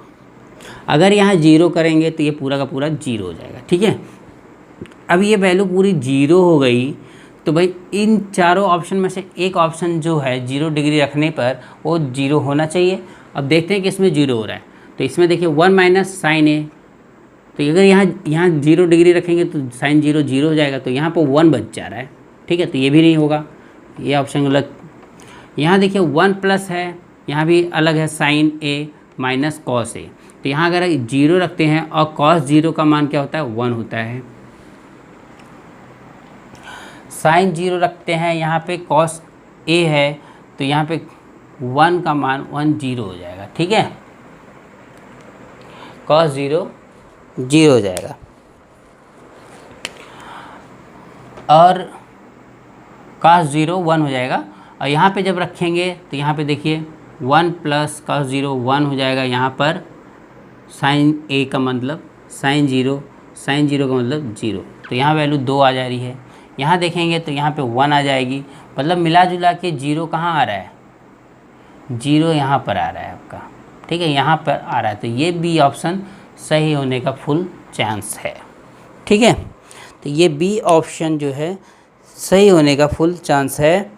अगर यहाँ 0 करेंगे तो ये पूरा का पूरा 0 हो जाएगा। ठीक है, अब ये वैल्यू पूरी 0 हो गई तो भाई इन चारों ऑप्शन में से एक ऑप्शन जो है 0 डिग्री रखने पर वो 0 होना चाहिए। अब देखते हैं कि इसमें 0 हो रहा है, तो इसमें देखिए 1 माइनस साइन ए, तो अगर यहाँ 0 डिग्री रखेंगे तो साइन 0 0 हो जाएगा, तो यहाँ पर 1 बच जा रहा है। ठीक है, तो ये भी नहीं होगा, ये ऑप्शन गलत। यहाँ देखिए 1 प्लस है, यहाँ भी अलग है साइन ए माइनस कॉस ए, तो यहाँ अगर 0 रखते हैं और कॉस 0 का मान क्या होता है 1 होता है। साइन 0 रखते हैं, यहाँ पे कॉस ए है तो यहाँ पे 1 का मान 1 0 हो जाएगा। ठीक है, कॉस 0 0 हो जाएगा, और कॉस 0 1 हो जाएगा। और यहाँ पे जब रखेंगे तो यहाँ पे देखिए 1 प्लस कॉस 0 1 हो जाएगा, यहाँ पर साइन ए का मतलब साइन 0 का मतलब 0, तो यहाँ वैल्यू 2 आ जा रही है। यहाँ देखेंगे तो यहाँ पे 1 आ जाएगी, मतलब मिला जुला के 0 कहाँ आ रहा है 0 यहाँ पर आ रहा है आपका। ठीक है, यहाँ पर आ रहा है, तो ये बी ऑप्शन सही होने का फुल चांस है। ठीक है, तो ये बी ऑप्शन जो है सही होने का फुल चांस है।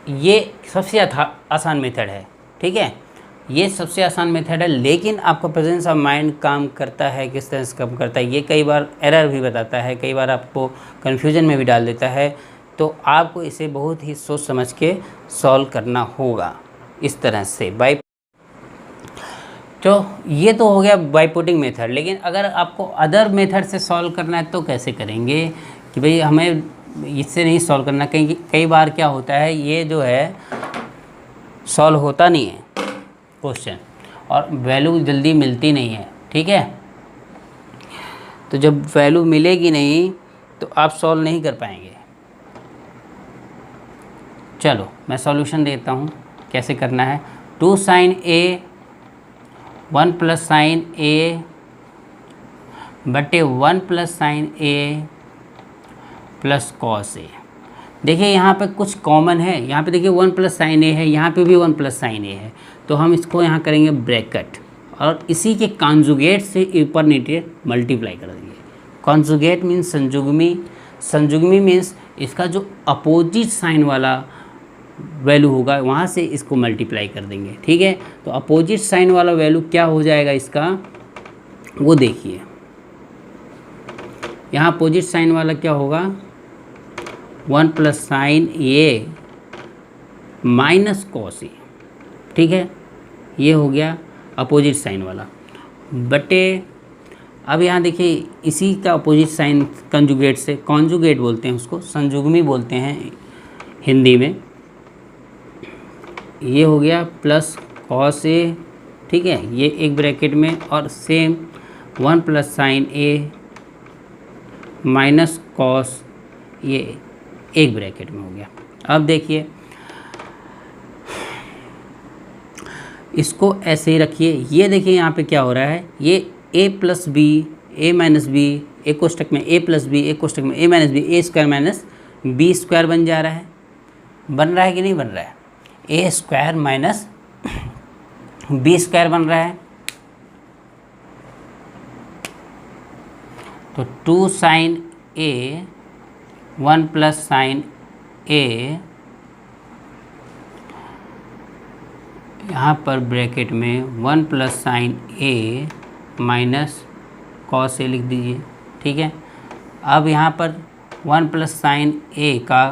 ये सबसे आसान मेथड है। ठीक है, ये सबसे आसान मेथड है, लेकिन आपका प्रेजेंस ऑफ माइंड काम करता है, किस तरह से काम करता है ये कई बार एरर भी बताता है, कई बार आपको कन्फ्यूजन में भी डाल देता है, तो आपको इसे बहुत ही सोच समझ के सॉल्व करना होगा इस तरह से बाय। तो ये तो हो गया बाय पुटिंग मेथड, लेकिन अगर आपको अदर मेथड से सॉल्व करना है तो कैसे करेंगे कि भाई हमें इससे नहीं सॉल्व करना। कई बार क्या होता है ये जो है सॉल्व होता नहीं है क्वेश्चन और वैल्यू जल्दी मिलती नहीं है। ठीक है, तो जब वैल्यू मिलेगी नहीं तो आप सॉल्व नहीं कर पाएंगे। चलो मैं सॉल्यूशन देता हूँ कैसे करना है। 2 साइन ए 1 प्लस साइन ए बटे 1 प्लस साइन ए प्लस कॉस ए। देखिए यहाँ पे कुछ कॉमन है, यहाँ पे देखिए 1 प्लस साइन ए है, यहाँ पे भी 1 प्लस साइन ए है, तो हम इसको यहाँ करेंगे ब्रैकेट और इसी के कॉन्जुगेट से ऊपर नीचे मल्टीप्लाई कर देंगे। कॉन्जुगेट मीन्स संजुग्मी, संजुग्मी मीन्स इसका जो अपोजिट साइन वाला वैल्यू होगा वहाँ से इसको मल्टीप्लाई कर देंगे। ठीक है, तो अपोजिट साइन वाला वैल्यू क्या हो जाएगा इसका, वो देखिए यहाँ अपोजिट साइन वाला क्या होगा, 1 plus sine a minus cos ए। ठीक है, ये हो गया अपोजिट साइन वाला बटे, अब यहाँ देखिए इसी का अपोजिट साइन कंजुगेट से, कॉन्जुगेट बोलते हैं उसको, संजुग्मी बोलते हैं हिंदी में, ये हो गया प्लस कॉस ए। ठीक है, ये एक ब्रैकेट में और same 1 plus sine a minus cos, ये एक ब्रैकेट में हो गया। अब देखिए इसको ऐसे ही रखिए, ये देखिए यहाँ पे क्या हो रहा है, ये a plus b a minus b, एक कोष्टक में a प्लस बी, एक कोष्टक में a minus b, a square minus b square बन जा रहा है, बन रहा है कि नहीं बन रहा है, a square minus b square बन रहा है। तो 2 sine a 1 plus sine a, यहाँ पर ब्रैकेट में 1 plus sine a minus cos a लिख दीजिए। ठीक है, अब यहाँ पर 1 प्लस साइन ए का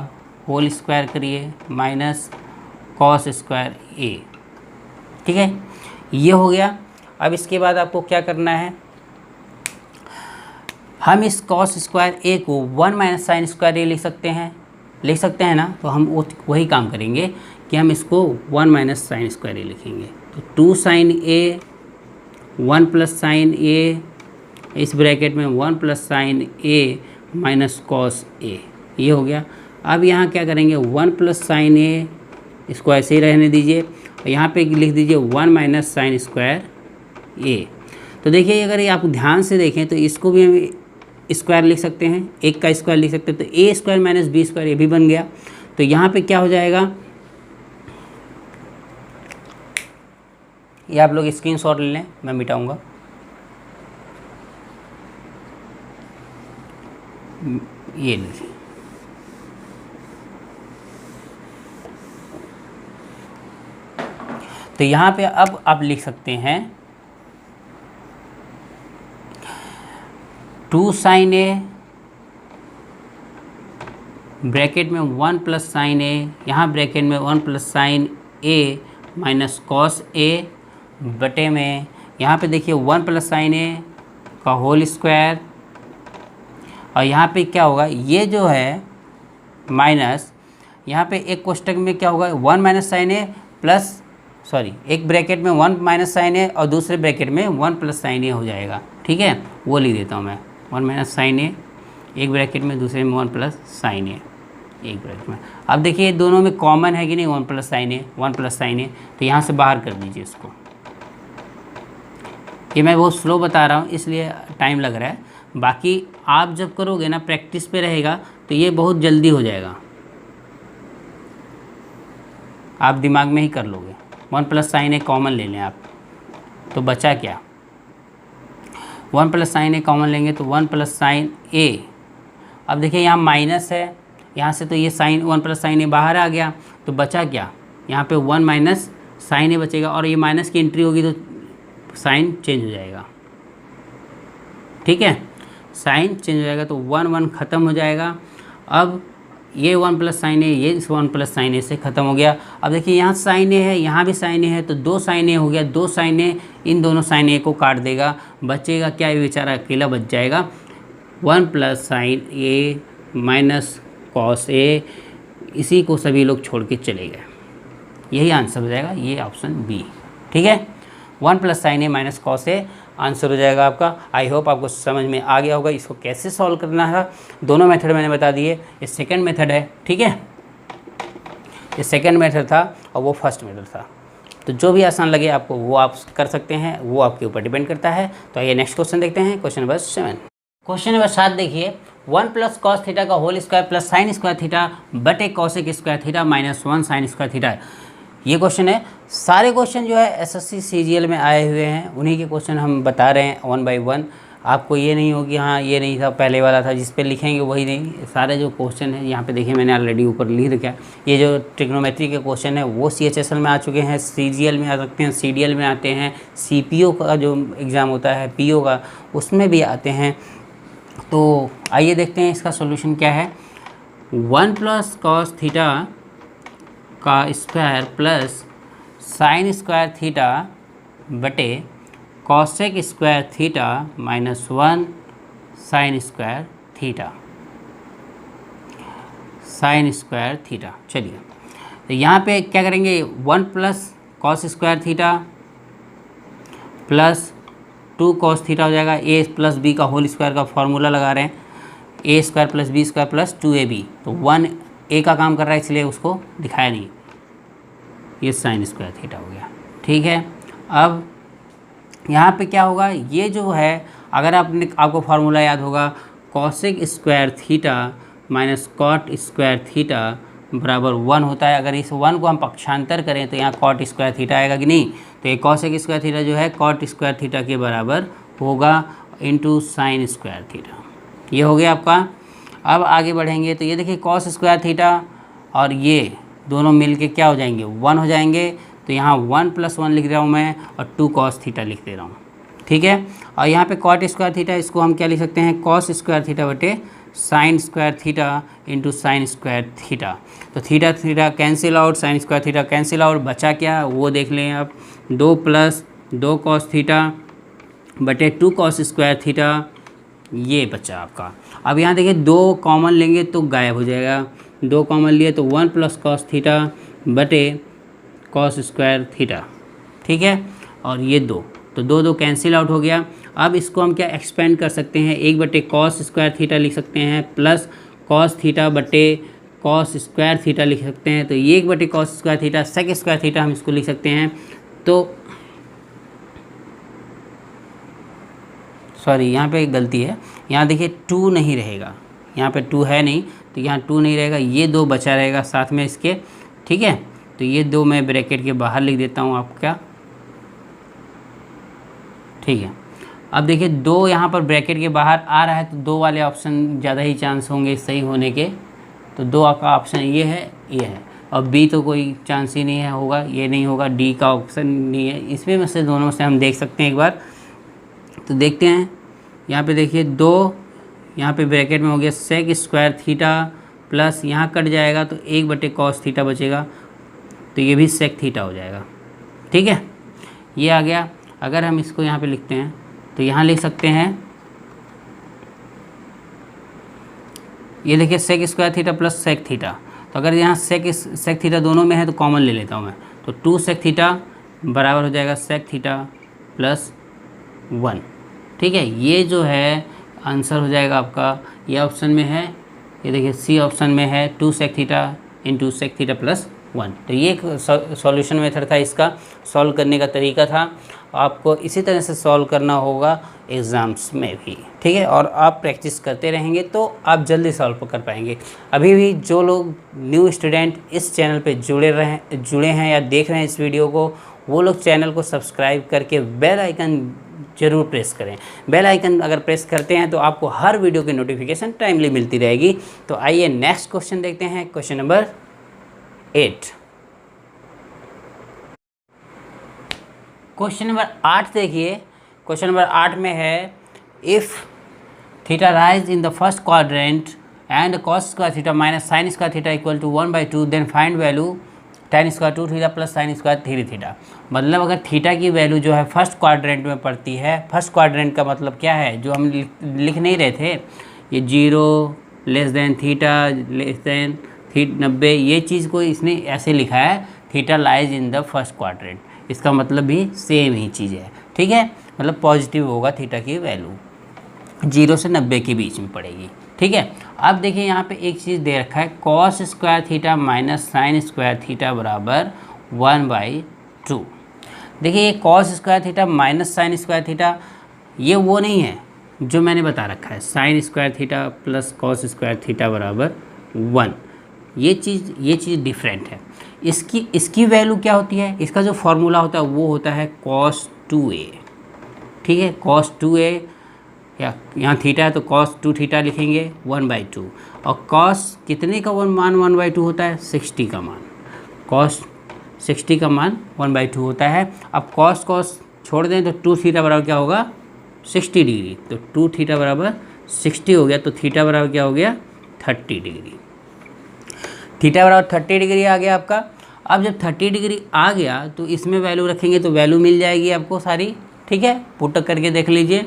होल स्क्वायर करिए माइनस कॉस स्क्वायर ए। ठीक है, ये हो गया। अब इसके बाद आपको क्या करना है, हम इस कॉस स्क्वायर ए को 1 माइनस साइन स्क्वायर ए लिख सकते हैं ना, तो हम वही काम करेंगे कि हम इसको 1 माइनस साइन स्क्वायर ए लिखेंगे। तो 2 साइन ए 1 प्लस साइन ए, इस ब्रैकेट में 1 plus sine a minus cos ए, ये हो गया। अब यहाँ क्या करेंगे, 1 प्लस साइन ए, इसको ऐसे ही रहने दीजिए, और यहाँ पे लिख दीजिए 1 माइनस साइन स्क्वायर ए। तो देखिए अगर ये आप ध्यान से देखें तो इसको भी हम स्क्वायर लिख सकते हैं, एक का स्क्वायर लिख सकते हैं, तो ए स्क्वायर माइनस बी स्क्वायर ये भी बन गया। तो यहाँ पे क्या हो जाएगा, ये आप लोग स्क्रीनशॉट ले लें, मैं मिटाऊंगा। ये लीजिए, तो यहाँ पे अब आप लिख सकते हैं 2 साइन ए ब्रैकेट में 1 प्लस साइन ए, यहाँ ब्रैकेट में 1 plus sine a minus cos ए बटे में, यहाँ पे देखिए 1 प्लस साइन ए का होल स्क्वायर, और यहाँ पे क्या होगा, ये जो है माइनस, यहाँ पे एक कोष्टक में क्या होगा 1 माइनस साइन ए प्लस, सॉरी एक ब्रैकेट में 1 माइनस साइन ए और दूसरे ब्रैकेट में 1 प्लस साइन ए हो जाएगा। ठीक है, वो लिख देता हूँ मैं, 1 माइनस साइन ए एक ब्रैकेट में, दूसरे में 1 प्लस साइन ए एक ब्रैकेट में। अब देखिए दोनों में कॉमन है कि नहीं, 1 plus sine a 1 plus sine ए, तो यहाँ से बाहर कर दीजिए इसको। ये मैं बहुत स्लो बता रहा हूँ इसलिए टाइम लग रहा है, बाकी आप जब करोगे ना, प्रैक्टिस पे रहेगा तो ये बहुत जल्दी हो जाएगा, आप दिमाग में ही कर लोगे। 1 प्लस साइन ए कॉमन ले लें आप, तो बचा क्या, 1 प्लस साइन ए कॉमन लेंगे तो 1 प्लस साइन ए। अब देखिए यहाँ माइनस है, यहाँ से तो ये साइन 1 प्लस साइन ए बाहर आ गया, तो बचा क्या, यहाँ पे 1 माइनस साइन ए बचेगा, और ये माइनस की एंट्री होगी तो साइन चेंज हो जाएगा। ठीक है, साइन चेंज हो जाएगा तो 1 1 ख़त्म हो जाएगा। अब ये 1 प्लस साइन ए, ये इस 1 प्लस साइन ए से ख़त्म हो गया। अब देखिए यहाँ साइन ए है, यहाँ भी साइन ए है, तो 2 साइन ए हो गया, 2 साइन ए इन दोनों साइन ए को काट देगा, बचेगा क्या, ये बेचारा अकेला बच जाएगा, 1 plus sine a minus cos ए, इसी को सभी लोग छोड़ के चले गए, यही आंसर हो जाएगा, ये ऑप्शन बी। ठीक है, 1 plus sine a minus cos A answer हो जाएगा आपका। आई होप आपको समझ में आ गया होगा इसको कैसे सॉल्व करना है। दोनों मेथड मैंने बता दिए, ये सेकंड मेथड है। ठीक है, ये सेकंड मेथड था और वो फर्स्ट मेथड था। तो जो भी आसान लगे आपको वो आप कर सकते हैं, वो आपके ऊपर डिपेंड करता है। तो आइए नेक्स्ट क्वेश्चन देखते हैं, क्वेश्चन नंबर 7। क्वेश्चन नंबर 7 देखिए, 1 प्लस कॉस थीटा का whole square plus sine square theta बटे cosec square theta minus 1 sine square theta. ये क्वेश्चन है। सारे क्वेश्चन जो है एसएससी सीजीएल में आए हुए हैं, उन्हीं के क्वेश्चन हम बता रहे हैं 1 बाई 1। आपको ये नहीं हो कि हाँ ये नहीं था, पहले वाला था, जिस पे लिखेंगे वही नहीं। सारे जो क्वेश्चन हैं यहाँ पे देखिए मैंने ऑलरेडी ऊपर लिख रखा है। ये जो ट्रिग्नोमेट्री के क्वेश्चन है वो CHSL में आ चुके हैं, CGL में आ सकते हैं, CDL में आते हैं, CPO का जो एग्ज़ाम होता है PO का उसमें भी आते हैं। तो आइए देखते हैं इसका सोल्यूशन क्या है। 1 प्लस कॉस थीटा का square plus sine square theta बटे cosec square theta minus 1 sine square theta, sine square theta. चलिए तो यहाँ पे क्या करेंगे, 1 plus cos square theta plus 2 cos theta हो जाएगा। a प्लस बी का होल स्क्वायर का फॉर्मूला लगा रहे हैं, a square plus B square plus 2ab। तो 1 a का काम कर रहा है इसलिए उसको दिखाया नहीं, ये साइन स्क्वायर थीटा हो गया। ठीक है, अब यहाँ पे क्या होगा, ये जो है अगर आपको फार्मूला याद होगा, cosec square theta minus cot square theta बराबर 1 होता है। अगर इस 1 को हम पक्षांतर करें तो यहाँ कॉट स्क्वायर थीटा आएगा कि नहीं, तो ये कॉसेक स्क्वायर थीटा जो है कॉट स्क्वायर थीटा के बराबर होगा इंटू साइन स्क्वायर थीटा। ये हो गया आपका। अब आगे बढ़ेंगे तो ये देखिए कॉस स्क्वायर थीटा और ये दोनों मिल के क्या हो जाएंगे, 1 हो जाएंगे। तो यहाँ 1 प्लस 1 लिख रहा हूँ मैं और 2 कॉस थीटा लिख दे रहा हूँ। ठीक है, और यहाँ पे कॉट स्क्वायर थीटा, इसको हम क्या लिख सकते हैं, कॉस स्क्वायर थीटा बटे sine square theta into sine square theta. तो theta theta cancel out, sine square theta cancel out, बचा क्या वो देख लें आप, 2 प्लस 2 कॉस थीटा बटे 2 कॉस स्क्वायर थीटा, ये बचा आपका। अब यहाँ देखिए 2 कॉमन लेंगे तो गायब हो जाएगा, 2 कॉमन लिए तो 1 प्लस कॉस थीटा बटे कॉस स्क्वायर थीटा। ठीक है, और ये 2 तो 2 कैंसिल आउट हो गया। अब इसको हम क्या एक्सपेंड कर सकते हैं, 1 बटे कॉस स्क्वायर थीटा लिख सकते हैं प्लस कॉस थीटा बटे कॉस स्क्वायर थीटा लिख सकते हैं। तो ये 1 बटे cos square theta sec square theta हम इसको लिख सकते हैं। तो सॉरी यहाँ पे एक गलती है, यहाँ देखिए 2 नहीं रहेगा, यहाँ पे 2 है नहीं, तो यहाँ 2 नहीं रहेगा, ये 2 बचा रहेगा साथ में इसके। ठीक है, तो ये 2 मैं ब्रैकेट के बाहर लिख देता हूँ आपका। ठीक है, अब देखिए 2 यहाँ पर ब्रैकेट के बाहर आ रहा है, तो 2 वाले ऑप्शन ज़्यादा ही चांस होंगे सही होने के। तो 2 का ऑप्शन ये है, ये है, और बी तो कोई चांस ही नहीं है होगा, ये नहीं होगा, डी का ऑप्शन नहीं है। इसमें में से दोनों से हम देख सकते हैं एक बार, तो देखते हैं। यहाँ पे देखिए 2 यहाँ पे ब्रैकेट में हो गया सेक स्क्वायर थीटा प्लस यहाँ कट जाएगा तो 1 बटे कॉस थीटा बचेगा, तो ये भी सेक थीटा हो जाएगा। ठीक है, ये आ गया। अगर हम इसको यहाँ पे लिखते हैं तो यहाँ लिख सकते हैं, ये देखिए sec square theta plus sec theta. तो अगर यहाँ सेक थीटा दोनों में है तो कॉमन ले लेता हूँ मैं, तो 2 सेक थीटा बराबर हो जाएगा सेक थीटा प्लस 1। ठीक है, ये जो है आंसर हो जाएगा आपका, ये ऑप्शन में है, ये देखिए सी ऑप्शन में है 2 sec theta into sec theta plus 1। तो ये एक सॉल्यूशन मेथड था, इसका सॉल्व करने का तरीका था। आपको इसी तरह से सॉल्व करना होगा एग्ज़ाम्स में भी। ठीक है, और आप प्रैक्टिस करते रहेंगे तो आप जल्दी सॉल्व कर पाएंगे। अभी भी जो लोग न्यू स्टूडेंट इस चैनल पे जुड़े हैं या देख रहे हैं इस वीडियो को, वो लोग चैनल को सब्सक्राइब करके बेल आइकन ज़रूर प्रेस करें। बेल आइकन अगर प्रेस करते हैं तो आपको हर वीडियो की नोटिफिकेशन टाइमली मिलती रहेगी। तो आइए नेक्स्ट क्वेश्चन देखते हैं, क्वेश्चन नंबर 8। क्वेश्चन नंबर 8 देखिए, क्वेश्चन नंबर 8 में है, if theta lies in the first quadrant and cos square theta minus sine square theta equal to 1/2 then find value tan square 2 theta plus sine square 3 theta. मतलब अगर theta की value जो है first quadrant में पड़ती है, first quadrant का मतलब क्या है, जो हम लिख नहीं रहे थे, ये 0 less than theta less than 90, ये चीज़ को इसने ऐसे लिखा है, theta lies in the first quadrant. इसका मतलब भी सेम ही चीज़ है। ठीक है, मतलब पॉजिटिव होगा, थीटा की वैल्यू 0 से 90 के बीच में पड़ेगी। ठीक है, अब देखिए यहाँ पे एक चीज़ दे रखा है, cos square theta minus sine square theta बराबर 1/2। देखिए ये cos square theta minus sine square theta, ये वो नहीं है जो मैंने बता रखा है sign square theta plus cos square theta बराबर 1। ये चीज़ डिफरेंट है। इसकी वैल्यू क्या होती है, इसका जो फॉर्मूला होता है वो होता है cos 2a। ठीक है, cos 2a, या यहाँ थीटा है तो cos 2 थीटा लिखेंगे 1/2, और cos कितने का मान 1/2 होता है, 60 का मान, cos 60 का मान 1/2 होता है। अब cos छोड़ दें तो 2 थीटा बराबर क्या होगा, 60 डिग्री, तो 2 थीटा बराबर 60 हो गया, तो थीटा बराबर क्या हो गया, 30 डिग्री। थीटा बराबर 30 डिग्री आ गया आपका। अब जब 30 डिग्री आ गया तो इसमें वैल्यू रखेंगे तो वैल्यू मिल जाएगी आपको सारी। ठीक है, पुट करके देख लीजिए।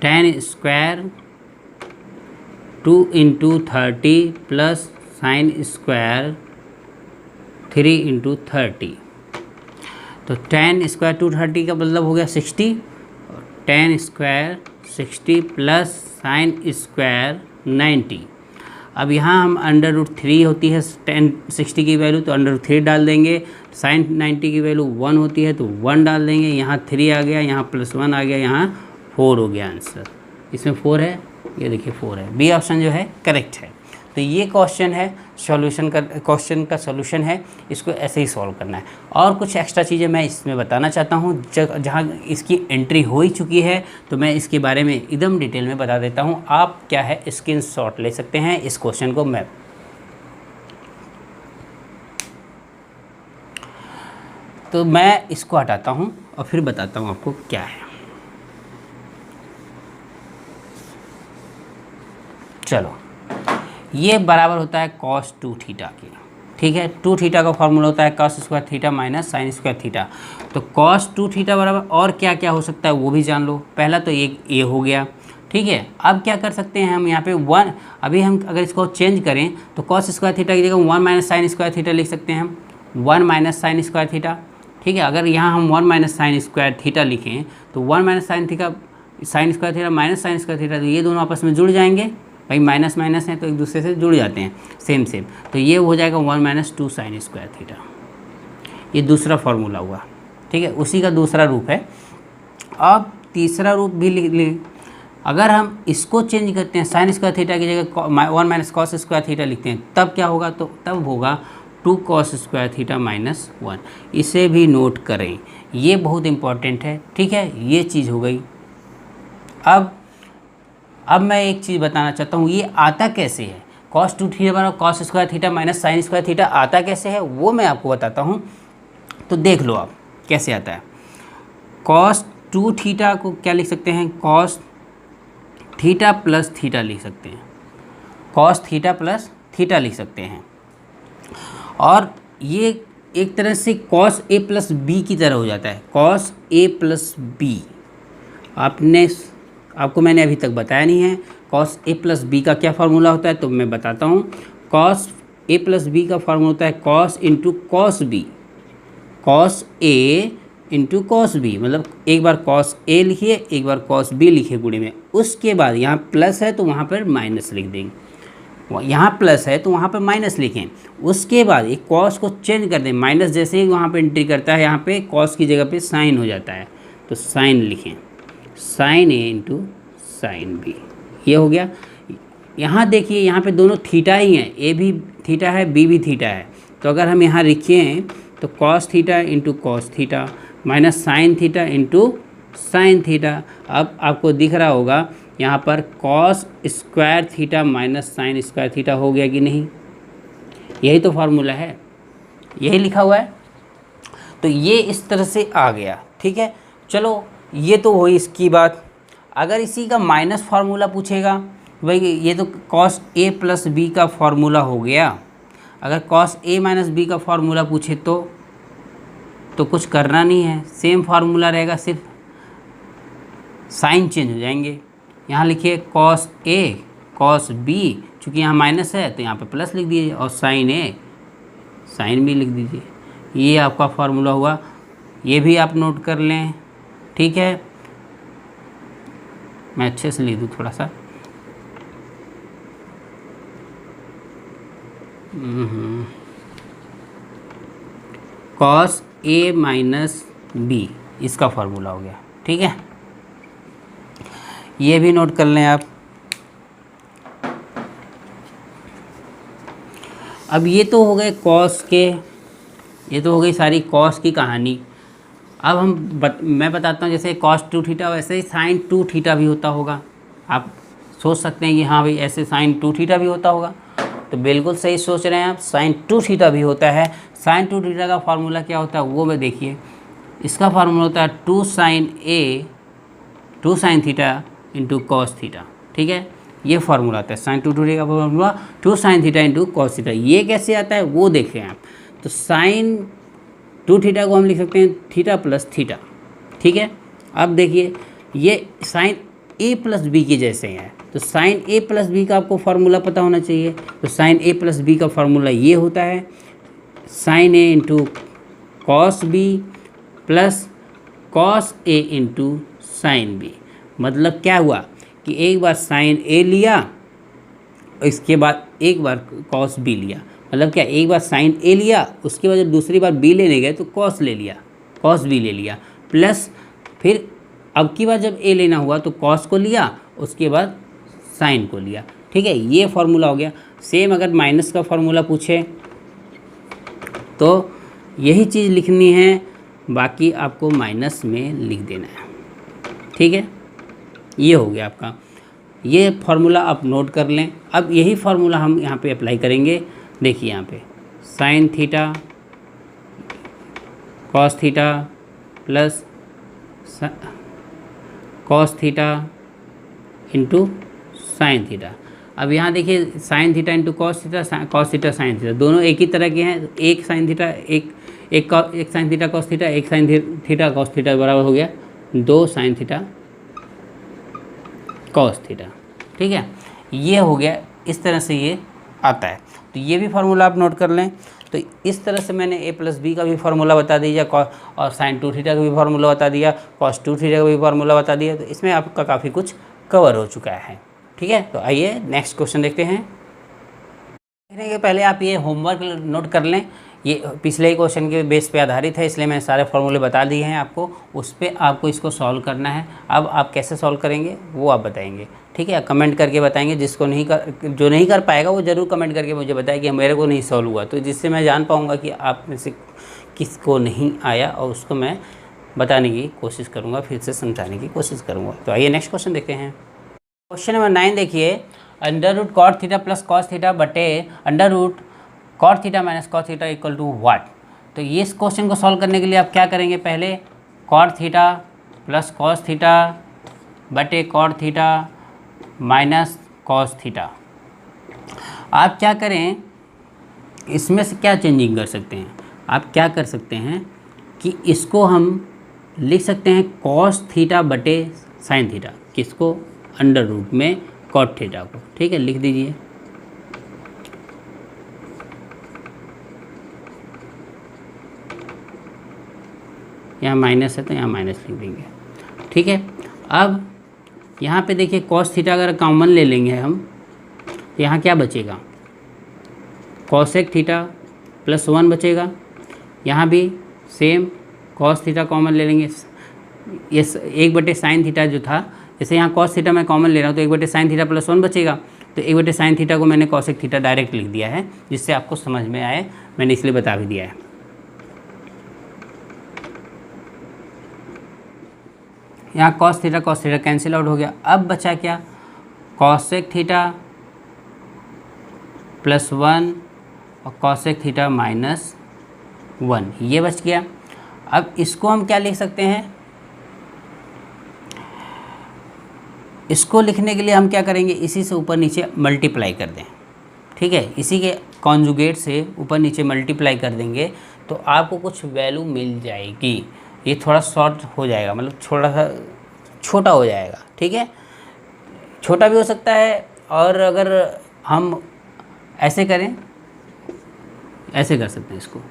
tan square 2 × 30 plus sine square 3 × 30, तो tan स्क्वायर 230 का मतलब हो गया 60, और tan square 60 plus sine square 90। अब यहाँ हम √3 होती है tan 60 की वैल्यू, तो √3 डाल देंगे। साइन 90 की वैल्यू 1 होती है तो 1 डाल देंगे। यहाँ 3 आ गया, यहाँ +1 आ गया, यहाँ 4 हो गया आंसर। इसमें 4 है, ये देखिए 4 है, बी ऑप्शन जो है करेक्ट है। तो ये क्वेश्चन है, क्वेश्चन का सॉल्यूशन है, इसको ऐसे ही सॉल्व करना है। और कुछ एक्स्ट्रा चीज़ें मैं इसमें बताना चाहता हूँ, जहाँ इसकी एंट्री हो ही चुकी है तो मैं इसके बारे में एकदम डिटेल में बता देता हूँ। आप क्या है स्क्रीनशॉट ले सकते हैं इस क्वेश्चन को। मैं तो मैं इसको हटाता हूँ और फिर बताता हूँ आपको क्या है। चलो, ये बराबर होता है cos 2 थीटा के। ठीक है, 2 थीटा का फॉर्मूला होता है cos square theta minus sine square theta. तो cos 2 थीटा बराबर और क्या क्या हो सकता है वो भी जान लो। पहला तो एक ए हो गया। ठीक है, अब क्या कर सकते हैं हम यहाँ पे 1, अभी हम अगर इसको चेंज करें तो cos स्क्वायर थीटा की जगह 1 माइनस साइन स्क्वायर थीटा लिख सकते हैं हम, 1 माइनस साइन स्क्वायर थीटा। ठीक है, अगर यहाँ हम 1 माइनस साइन स्क्वायर थीटा लिखें तो 1 minus sine square theta minus sine square theta, तो ये दोनों आपस में जुड़ जाएंगे भाई, माइनस माइनस हैं तो एक दूसरे से जुड़ जाते हैं, सेम। तो ये हो जाएगा 1 - 2 साइन स्क्वायर थीटा। ये दूसरा फॉर्मूला हुआ। ठीक है, उसी का दूसरा रूप है। अब तीसरा रूप भी लिख, अगर हम इसको चेंज करते हैं, साइन स्क्वायर थीटा की जगह 1 - cos स्क्वायर थीटा लिखते हैं, तब क्या होगा, तो तब होगा 2 cos स्क्वायर थीटा -1। इसे भी नोट करें, ये बहुत इंपॉर्टेंट है। ठीक है, ये चीज़ हो गई। अब मैं एक चीज़ बताना चाहता हूँ, ये आता कैसे है, cos 2 थीटा बराबर cos square theta minus sine square theta आता कैसे है वो मैं आपको बताता हूँ। तो देख लो आप कैसे आता है। cos 2 थीटा को क्या लिख सकते हैं, cos थीटा प्लस थीटा लिख सकते हैं, cos थीटा प्लस थीटा लिख सकते हैं। और ये एक तरह से cos a प्लस बी की तरह हो जाता है, cos a प्लस बी। आपको मैंने अभी तक बताया नहीं है cos a प्लस बी का क्या फार्मूला होता है, तो मैं बताता हूँ। cos a प्लस बी का फार्मूला होता है cos × cos b, cos a × cos b, मतलब एक बार cos a लिखिए, एक बार cos b लिखिए गुणे में, उसके बाद यहाँ प्लस है तो वहाँ पर माइनस लिख देंगे, यहाँ प्लस है तो वहाँ पर माइनस लिखें। उसके बाद एक cos को चेंज कर दें, माइनस जैसे ही वहाँ पर एंट्री करता है यहाँ पे cos की जगह पे साइन हो जाता है, तो साइन लिखें, साइन a × साइन b, ये हो गया। यहाँ देखिए, यहाँ पे दोनों थीटा ही हैं, a भी थीटा है, b भी थीटा है। तो अगर हम यहाँ लिखें तो cos theta × cos theta minus sine theta × sine theta. अब आपको दिख रहा होगा यहाँ पर cos square theta minus sine square theta हो गया कि नहीं, यही तो फार्मूला है, यही लिखा हुआ है। तो ये इस तरह से आ गया। ठीक है, चलो ये तो हुई इसकी बात। अगर इसी का माइनस फार्मूला पूछेगा, भाई ये तो cos a प्लस बी का फार्मूला हो गया। अगर cos a माइनस बी का फार्मूला पूछे तो कुछ करना नहीं है, सेम फार्मूला रहेगा, सिर्फ साइन चेंज हो जाएंगे। यहाँ लिखिए cos a cos b, चूँकि यहाँ माइनस है तो यहाँ पे प्लस लिख दीजिए, और साइन a साइन b लिख दीजिए। ये आपका फार्मूला हुआ, ये भी आप नोट कर लें। ठीक है, मैं अच्छे से लिख दूँ थोड़ा सा। कॉस ए माइनस बी, इसका फार्मूला हो गया। ठीक है, ये भी नोट कर लें आप। अब ये तो हो गए कॉस के, ये तो हो गई सारी कॉस की कहानी। अब मैं बताता हूँ, जैसे कॉस 2 थीटा वैसे ही साइन 2 थीटा भी होता होगा। आप सोच सकते हैं कि हाँ भाई ऐसे साइन 2 थीटा भी होता होगा, तो बिल्कुल सही सोच रहे हैं आप, साइन 2 थीटा भी होता है। साइन 2 थीटा का फार्मूला क्या होता है वो मैं देखिए, इसका फार्मूला होता है 2 sign theta into cos theta. ठीक है, ये फार्मूला आता है साइन 2 थीटा का formula 2 sign theta into cos theta. ये कैसे आता है वो देखें आप। तो साइन 2 थीटा को हम लिख सकते हैं थीटा प्लस थीटा। ठीक है, अब देखिए ये साइन ए प्लस बी के जैसे हैं, तो साइन ए प्लस बी का आपको फार्मूला पता होना चाहिए। तो साइन ए प्लस बी का फार्मूला ये होता है sine A into cos B plus cos A into sine B. मतलब क्या हुआ कि एक बार साइन ए लिया, इसके बाद एक बार कॉस बी लिया। मतलब क्या, एक बार साइन ए लिया, उसके बाद जब दूसरी बार बी लेने गए तो कॉस ले लिया, कॉस बी ले लिया, प्लस फिर अब की बार जब ए लेना हुआ तो कॉस को लिया, उसके बाद साइन को लिया। ठीक है, ये फार्मूला हो गया। सेम अगर माइनस का फार्मूला पूछे तो यही चीज़ लिखनी है, बाकी आपको माइनस में लिख देना है। ठीक है, ये हो गया आपका, ये फार्मूला आप नोट कर लें। अब यही फार्मूला हम यहाँ पे अप्लाई करेंगे। देखिए यहाँ पे sine theta cos theta plus cos theta into sine theta. अब यहाँ देखिए sign theta into cos theta sine theta दोनों एक ही तरह के हैं। एक साइन थीटा एक साइन थीटा कॉस थीटा, एक साइन थीटा कॉस थीटा बराबर हो गया 2 साइन थीटा कॉस थीटा। ठीक है, ये हो गया, इस तरह से ये आता है। तो ये भी फार्मूला आप नोट कर लें। तो इस तरह से मैंने ए प्लस बी का भी फार्मूला बता दिया, और साइन 2 थीटा का भी फार्मूला बता दिया, कॉस 2 थीटा का भी फार्मूला बता दिया। तो इसमें आपका काफ़ी कुछ कवर हो चुका है। ठीक है, तो आइए नेक्स्ट क्वेश्चन देखते हैं। देखने के पहले आप ये होमवर्क नोट कर लें, ये पिछले ही क्वेश्चन के बेस पे आधारित है, इसलिए मैंने सारे फार्मूले बता दिए हैं आपको। उस पर आपको इसको सॉल्व करना है। अब आप कैसे सॉल्व करेंगे वो आप बताएंगे। ठीक है, कमेंट करके बताएंगे। जो नहीं कर पाएगा वो ज़रूर कमेंट करके मुझे बताए कि मेरे को नहीं सॉल्व हुआ, तो जिससे मैं जान पाऊँगा कि आप में से किसको नहीं आया, और उसको मैं बताने की कोशिश करूँगा, फिर से समझाने की कोशिश करूँगा। तो आइए नेक्स्ट क्वेश्चन देखते हैं। क्वेश्चन नंबर 9 देखिए, under root cot theta plus cos theta बटे under root cot theta minus cos theta equal to what. तो ये इस क्वेश्चन को सॉल्व करने के लिए आप क्या करेंगे, पहले cot theta plus cos theta बटे cot theta minus cos theta. आप क्या करें, इसमें से क्या चेंजिंग कर सकते हैं, आप क्या कर सकते हैं कि इसको हम लिख सकते हैं कॉस थीटा बटे साइन थीटा, किसको, अंडर रूट में कॉट थीटा को। ठीक है, लिख दीजिए। यहाँ माइनस है तो यहाँ माइनस लिख देंगे। ठीक है, अब यहाँ पे देखिए कॉस थीटा अगर कॉमन ले लेंगे हम, तो यहाँ क्या बचेगा, कॉसेक थीटा प्लस 1 बचेगा। यहाँ भी सेम कॉस थीटा कॉमन ले लेंगे, ये 1 साइन थीटा जो था, जैसे यहाँ कॉस थीटा मैं कॉमन ले रहा हूँ तो 1 साइन थीटा प्लस 1 बचेगा। तो 1 साइन थीटा को मैंने कॉसेक थीटा डायरेक्ट लिख दिया है, जिससे आपको समझ में आए, मैंने इसलिए बता भी दिया है। यहाँ कॉस थीटा कैंसिल आउट हो गया। अब बचा क्या, कॉसेक थीटा प्लस 1 और कॉसेक थीटा माइनस 1, ये बच गया। अब इसको हम क्या लिख सकते हैं, इसको लिखने के लिए हम क्या करेंगे, इसी से ऊपर नीचे मल्टीप्लाई कर दें। ठीक है, इसी के कॉन्जुगेट से ऊपर नीचे मल्टीप्लाई कर देंगे तो आपको कुछ वैल्यू मिल जाएगी। ये थोड़ा शॉर्ट हो जाएगा, मतलब थोड़ा सा छोटा हो जाएगा। ठीक है, छोटा भी हो सकता है, और अगर हम ऐसे करें, ऐसे कर सकते हैं इसको।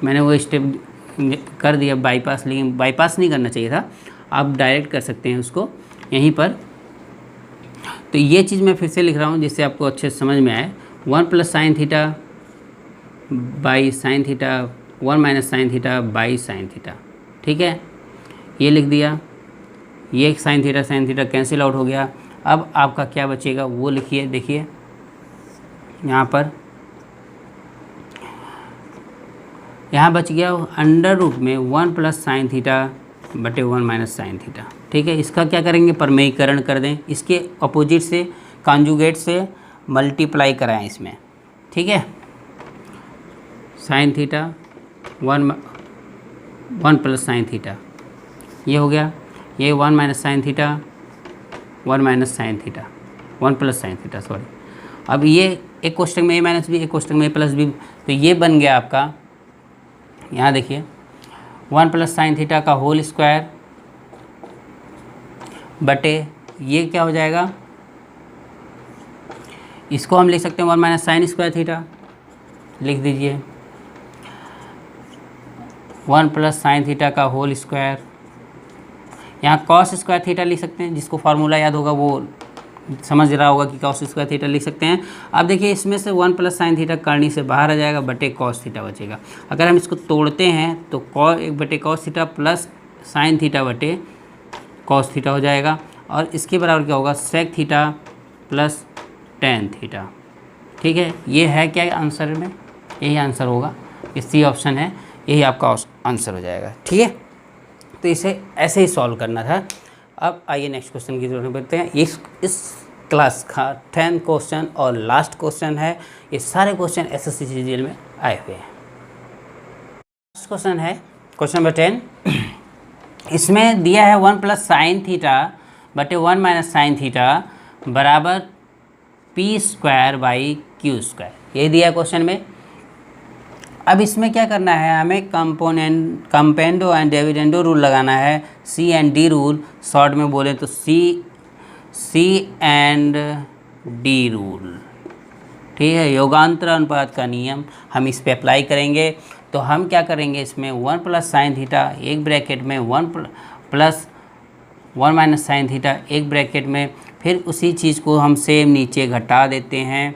मैंने वो स्टेप कर दिया बाईपास, लेकिन बाईपास नहीं करना चाहिए था, आप डायरेक्ट कर सकते हैं उसको यहीं पर। तो ये चीज़ मैं फिर से लिख रहा हूँ जिससे आपको अच्छे से समझ में आए। 1 plus sine theta by sine theta, 1 minus sine theta by sine theta. ठीक है, ये लिख दिया। ये साइन थीटा कैंसिल आउट हो गया। अब आपका क्या बचेगा वो लिखिए। देखिए यहाँ पर, यहाँ बच गया अंडर रूट में 1 प्लस साइन थीटा बटे 1 माइनस साइन थीटा। ठीक है, इसका क्या करेंगे, परमेयीकरण कर दें, इसके अपोजिट से कॉन्जुगेट से मल्टीप्लाई कराएं इसमें। ठीक है, sine theta 1 plus sine theta, ये हो गया। ये 1 minus sine theta, 1 minus sine theta, 1 plus sine theta, sorry. अब ये एक क्वेश्चन में ए माइनस बी, एक क्वेश्चन में ए प्लस बी, तो ये बन गया आपका। यहाँ देखिए 1 प्लस साइन थीटा का होल स्क्वायर बटे ये क्या हो जाएगा, इसको हम लिख सकते हैं 1 माइनस साइन स्क्वायर थीटा, लिख दीजिए 1 प्लस साइन थीटा का होल स्क्वायर। यहाँ कॉस स्क्वायर थीटा लिख सकते हैं, जिसको फार्मूला याद होगा वो समझ रहा होगा कि कॉस स्क्वायर थीटा लिख सकते हैं। अब देखिए इसमें से 1 प्लस साइन थीटा करनी से बाहर आ जाएगा, बटे कॉस थीटा बचेगा। अगर हम इसको तोड़ते हैं तो एक बटे cos theta plus sine theta बटे कॉस थीटा हो जाएगा, और इसके बराबर क्या होगा, sec theta plus tan theta. ठीक है, ये है क्या आंसर में, यही आंसर होगा, ये सी ऑप्शन है, यही आपका आंसर हो जाएगा। ठीक है, तो इसे ऐसे ही सॉल्व करना था। अब आइए नेक्स्ट क्वेश्चन की तरफ बढ़ते हैं। इस क्लास का 10 क्वेश्चन और लास्ट क्वेश्चन है। ये सारे क्वेश्चन एसएससी सीजीएल में आए हुए हैं। लास्ट क्वेश्चन है क्वेश्चन नंबर 10। इसमें दिया है 1 प्लस साइन थीटा बटे 1 माइनस साइन थीटा बराबर P square by Q square, ये दिया है क्वेश्चन में। अब इसमें क्या करना है, हमें कंपेंडो एंड डिविडेंडो रूल लगाना है, सी एंड डी रूल, शॉर्ट में बोले तो सी एंड डी रूल। ठीक है, योगांतर अनुपात का नियम हम इस पे अप्लाई करेंगे। तो हम क्या करेंगे, इसमें 1 प्लस साइन थीटा एक ब्रैकेट में, 1 प्लस 1 माइनस साइन थीटा एक ब्रैकेट में, फिर उसी चीज़ को हम सेम नीचे घटा देते हैं।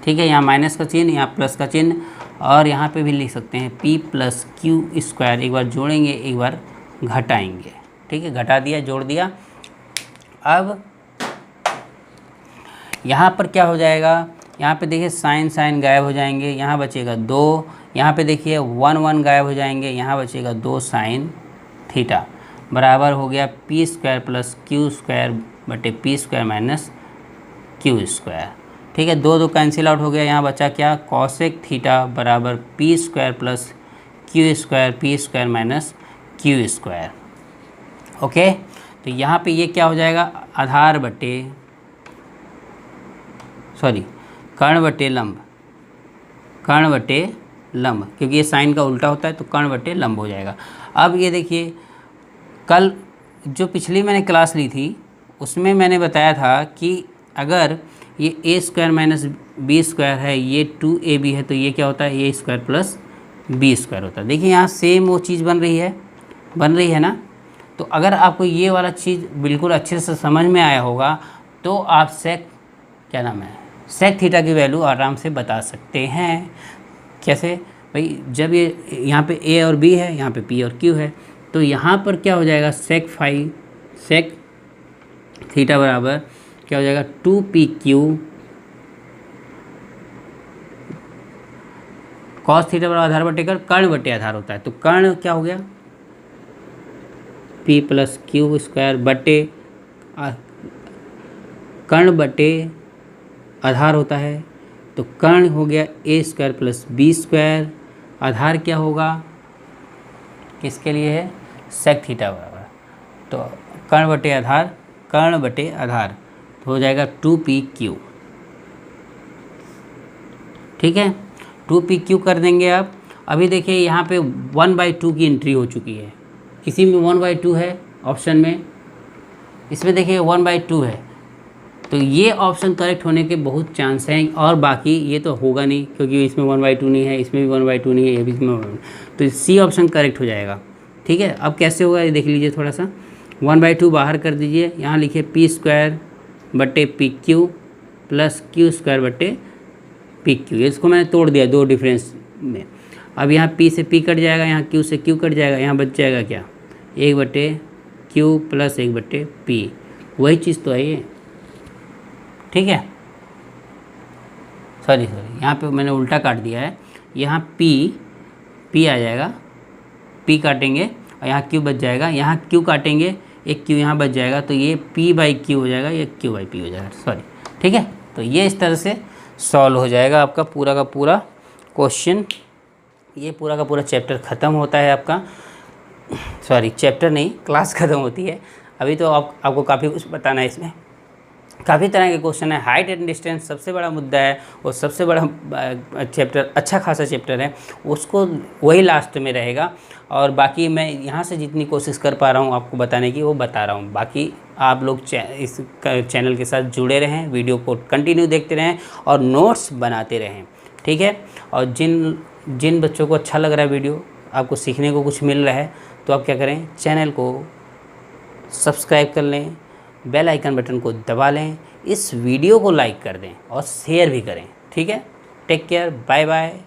ठीक है, यहाँ माइनस का चिन्ह, यहाँ प्लस का चिन्ह, और यहाँ पे भी लिख सकते हैं p प्लस क्यू स्क्वायर। एक बार जोड़ेंगे, एक बार घटाएंगे। ठीक है, घटा दिया, जोड़ दिया। अब यहाँ पर क्या हो जाएगा, यहाँ पे देखिए साइन गायब हो जाएंगे, यहाँ बचेगा 2, यहाँ पे देखिए 1 गायब हो जाएंगे, यहाँ बचेगा 2 साइन थीटा, बराबर हो गया P square plus Q square बटे P square minus Q square. ठीक है, 2 कैंसिल आउट हो गया, यहाँ बचा क्या, कॉसेक थीटा बराबर P square plus Q square P square minus Q square. Okay, तो यहाँ पे ये क्या हो जाएगा, आधार बटे कर्ण बटे लंब, क्योंकि ये साइन का उल्टा होता है तो कर्ण बटे लंब हो जाएगा। अब ये देखिए, कल जो पिछली मैंने क्लास ली थी उसमें मैंने बताया था कि अगर ये ए स्क्वायर माइनस बी स्क्वायर है, ये 2ab है, तो ये क्या होता है, ए स्क्वायर प्लस बी स्क्वायर होता है। देखिए यहाँ सेम वो चीज़ बन रही है ना। तो अगर आपको ये वाला चीज़ बिल्कुल अच्छे से समझ में आया होगा तो आप सेक थीटा की वैल्यू आराम से बता सकते हैं। कैसे भाई, जब ये यहाँ पे ए और बी है, यहाँ पे पी और क्यू है, तो यहाँ पर क्या हो जाएगा, सेक थीटा बराबर क्या हो जाएगा, 2pq कॉस थीटा बराबर आधार बटे कर्ण बटे आधार होता है। तो कर्ण क्या हो गया, p प्लस क्यू स्क्वायर बटे कर्ण बटे आधार होता है, तो कर्ण हो गया ए स्क्वायर प्लस बी स्क्वायर। आधार क्या होगा, किसके लिए है, सेक थीटा बराबर, तो कर्ण बटे आधार तो हो जाएगा 2pq। ठीक है, 2pq कर देंगे आप। अभी देखिए यहाँ पे 1/2 की एंट्री हो चुकी है, किसी में 1/2 है ऑप्शन में, इसमें देखिए 1/2 है, तो ये ऑप्शन करेक्ट होने के बहुत चांस हैं। और बाकी ये तो होगा नहीं, क्योंकि इसमें 1/2 नहीं है, इसमें भी 1/2 नहीं है, ये भी इसमें, तो सी ऑप्शन करेक्ट हो जाएगा। ठीक है, अब कैसे होगा ये देख लीजिए थोड़ा सा। 1/2 बाहर कर दीजिए, यहाँ लिखिए पी स्क्वायर बटे P Q plus Q square बटे पी क्यू। इसको मैंने तोड़ दिया दो डिफरेंस में। अब यहाँ पी से पी कट जाएगा, यहाँ क्यू से क्यू कट जाएगा, यहाँ बच जाएगा क्या, 1/q प्लस 1/p। वही चीज़ तो है ये, ठीक है। सॉरी यहाँ पे मैंने उल्टा काट दिया है। यहाँ p आ जाएगा, p काटेंगे और यहाँ q बच जाएगा, यहाँ q काटेंगे, एक q यहाँ बच जाएगा, तो ये p/q हो जाएगा, ये q/p हो जाएगा, सॉरी, ठीक है। तो ये इस तरह से सॉल्व हो जाएगा आपका पूरा का पूरा क्वेश्चन। ये पूरा का पूरा चैप्टर ख़त्म होता है आपका, सॉरी चैप्टर नहीं, क्लास ख़त्म होती है। अभी तो आपको काफ़ी कुछ बताना है इसमें, काफ़ी तरह के क्वेश्चन है। हाइट एंड डिस्टेंस सबसे बड़ा मुद्दा है और सबसे बड़ा चैप्टर, अच्छा खासा चैप्टर है, उसको वही लास्ट में रहेगा। और बाकी मैं यहाँ से जितनी कोशिश कर पा रहा हूँ आपको बताने की वो बता रहा हूँ। बाकी आप लोग इस चैनल के साथ जुड़े रहें, वीडियो को कंटिन्यू देखते रहें और नोट्स बनाते रहें, ठीक है। और जिन बच्चों को अच्छा लग रहा है वीडियो, आपको सीखने को कुछ मिल रहा है, तो आप क्या करें, चैनल को सब्सक्राइब कर लें, बेल आइकन बटन को दबा लें, इस वीडियो को लाइक कर दें और शेयर भी करें, ठीक है। Take care, bye bye.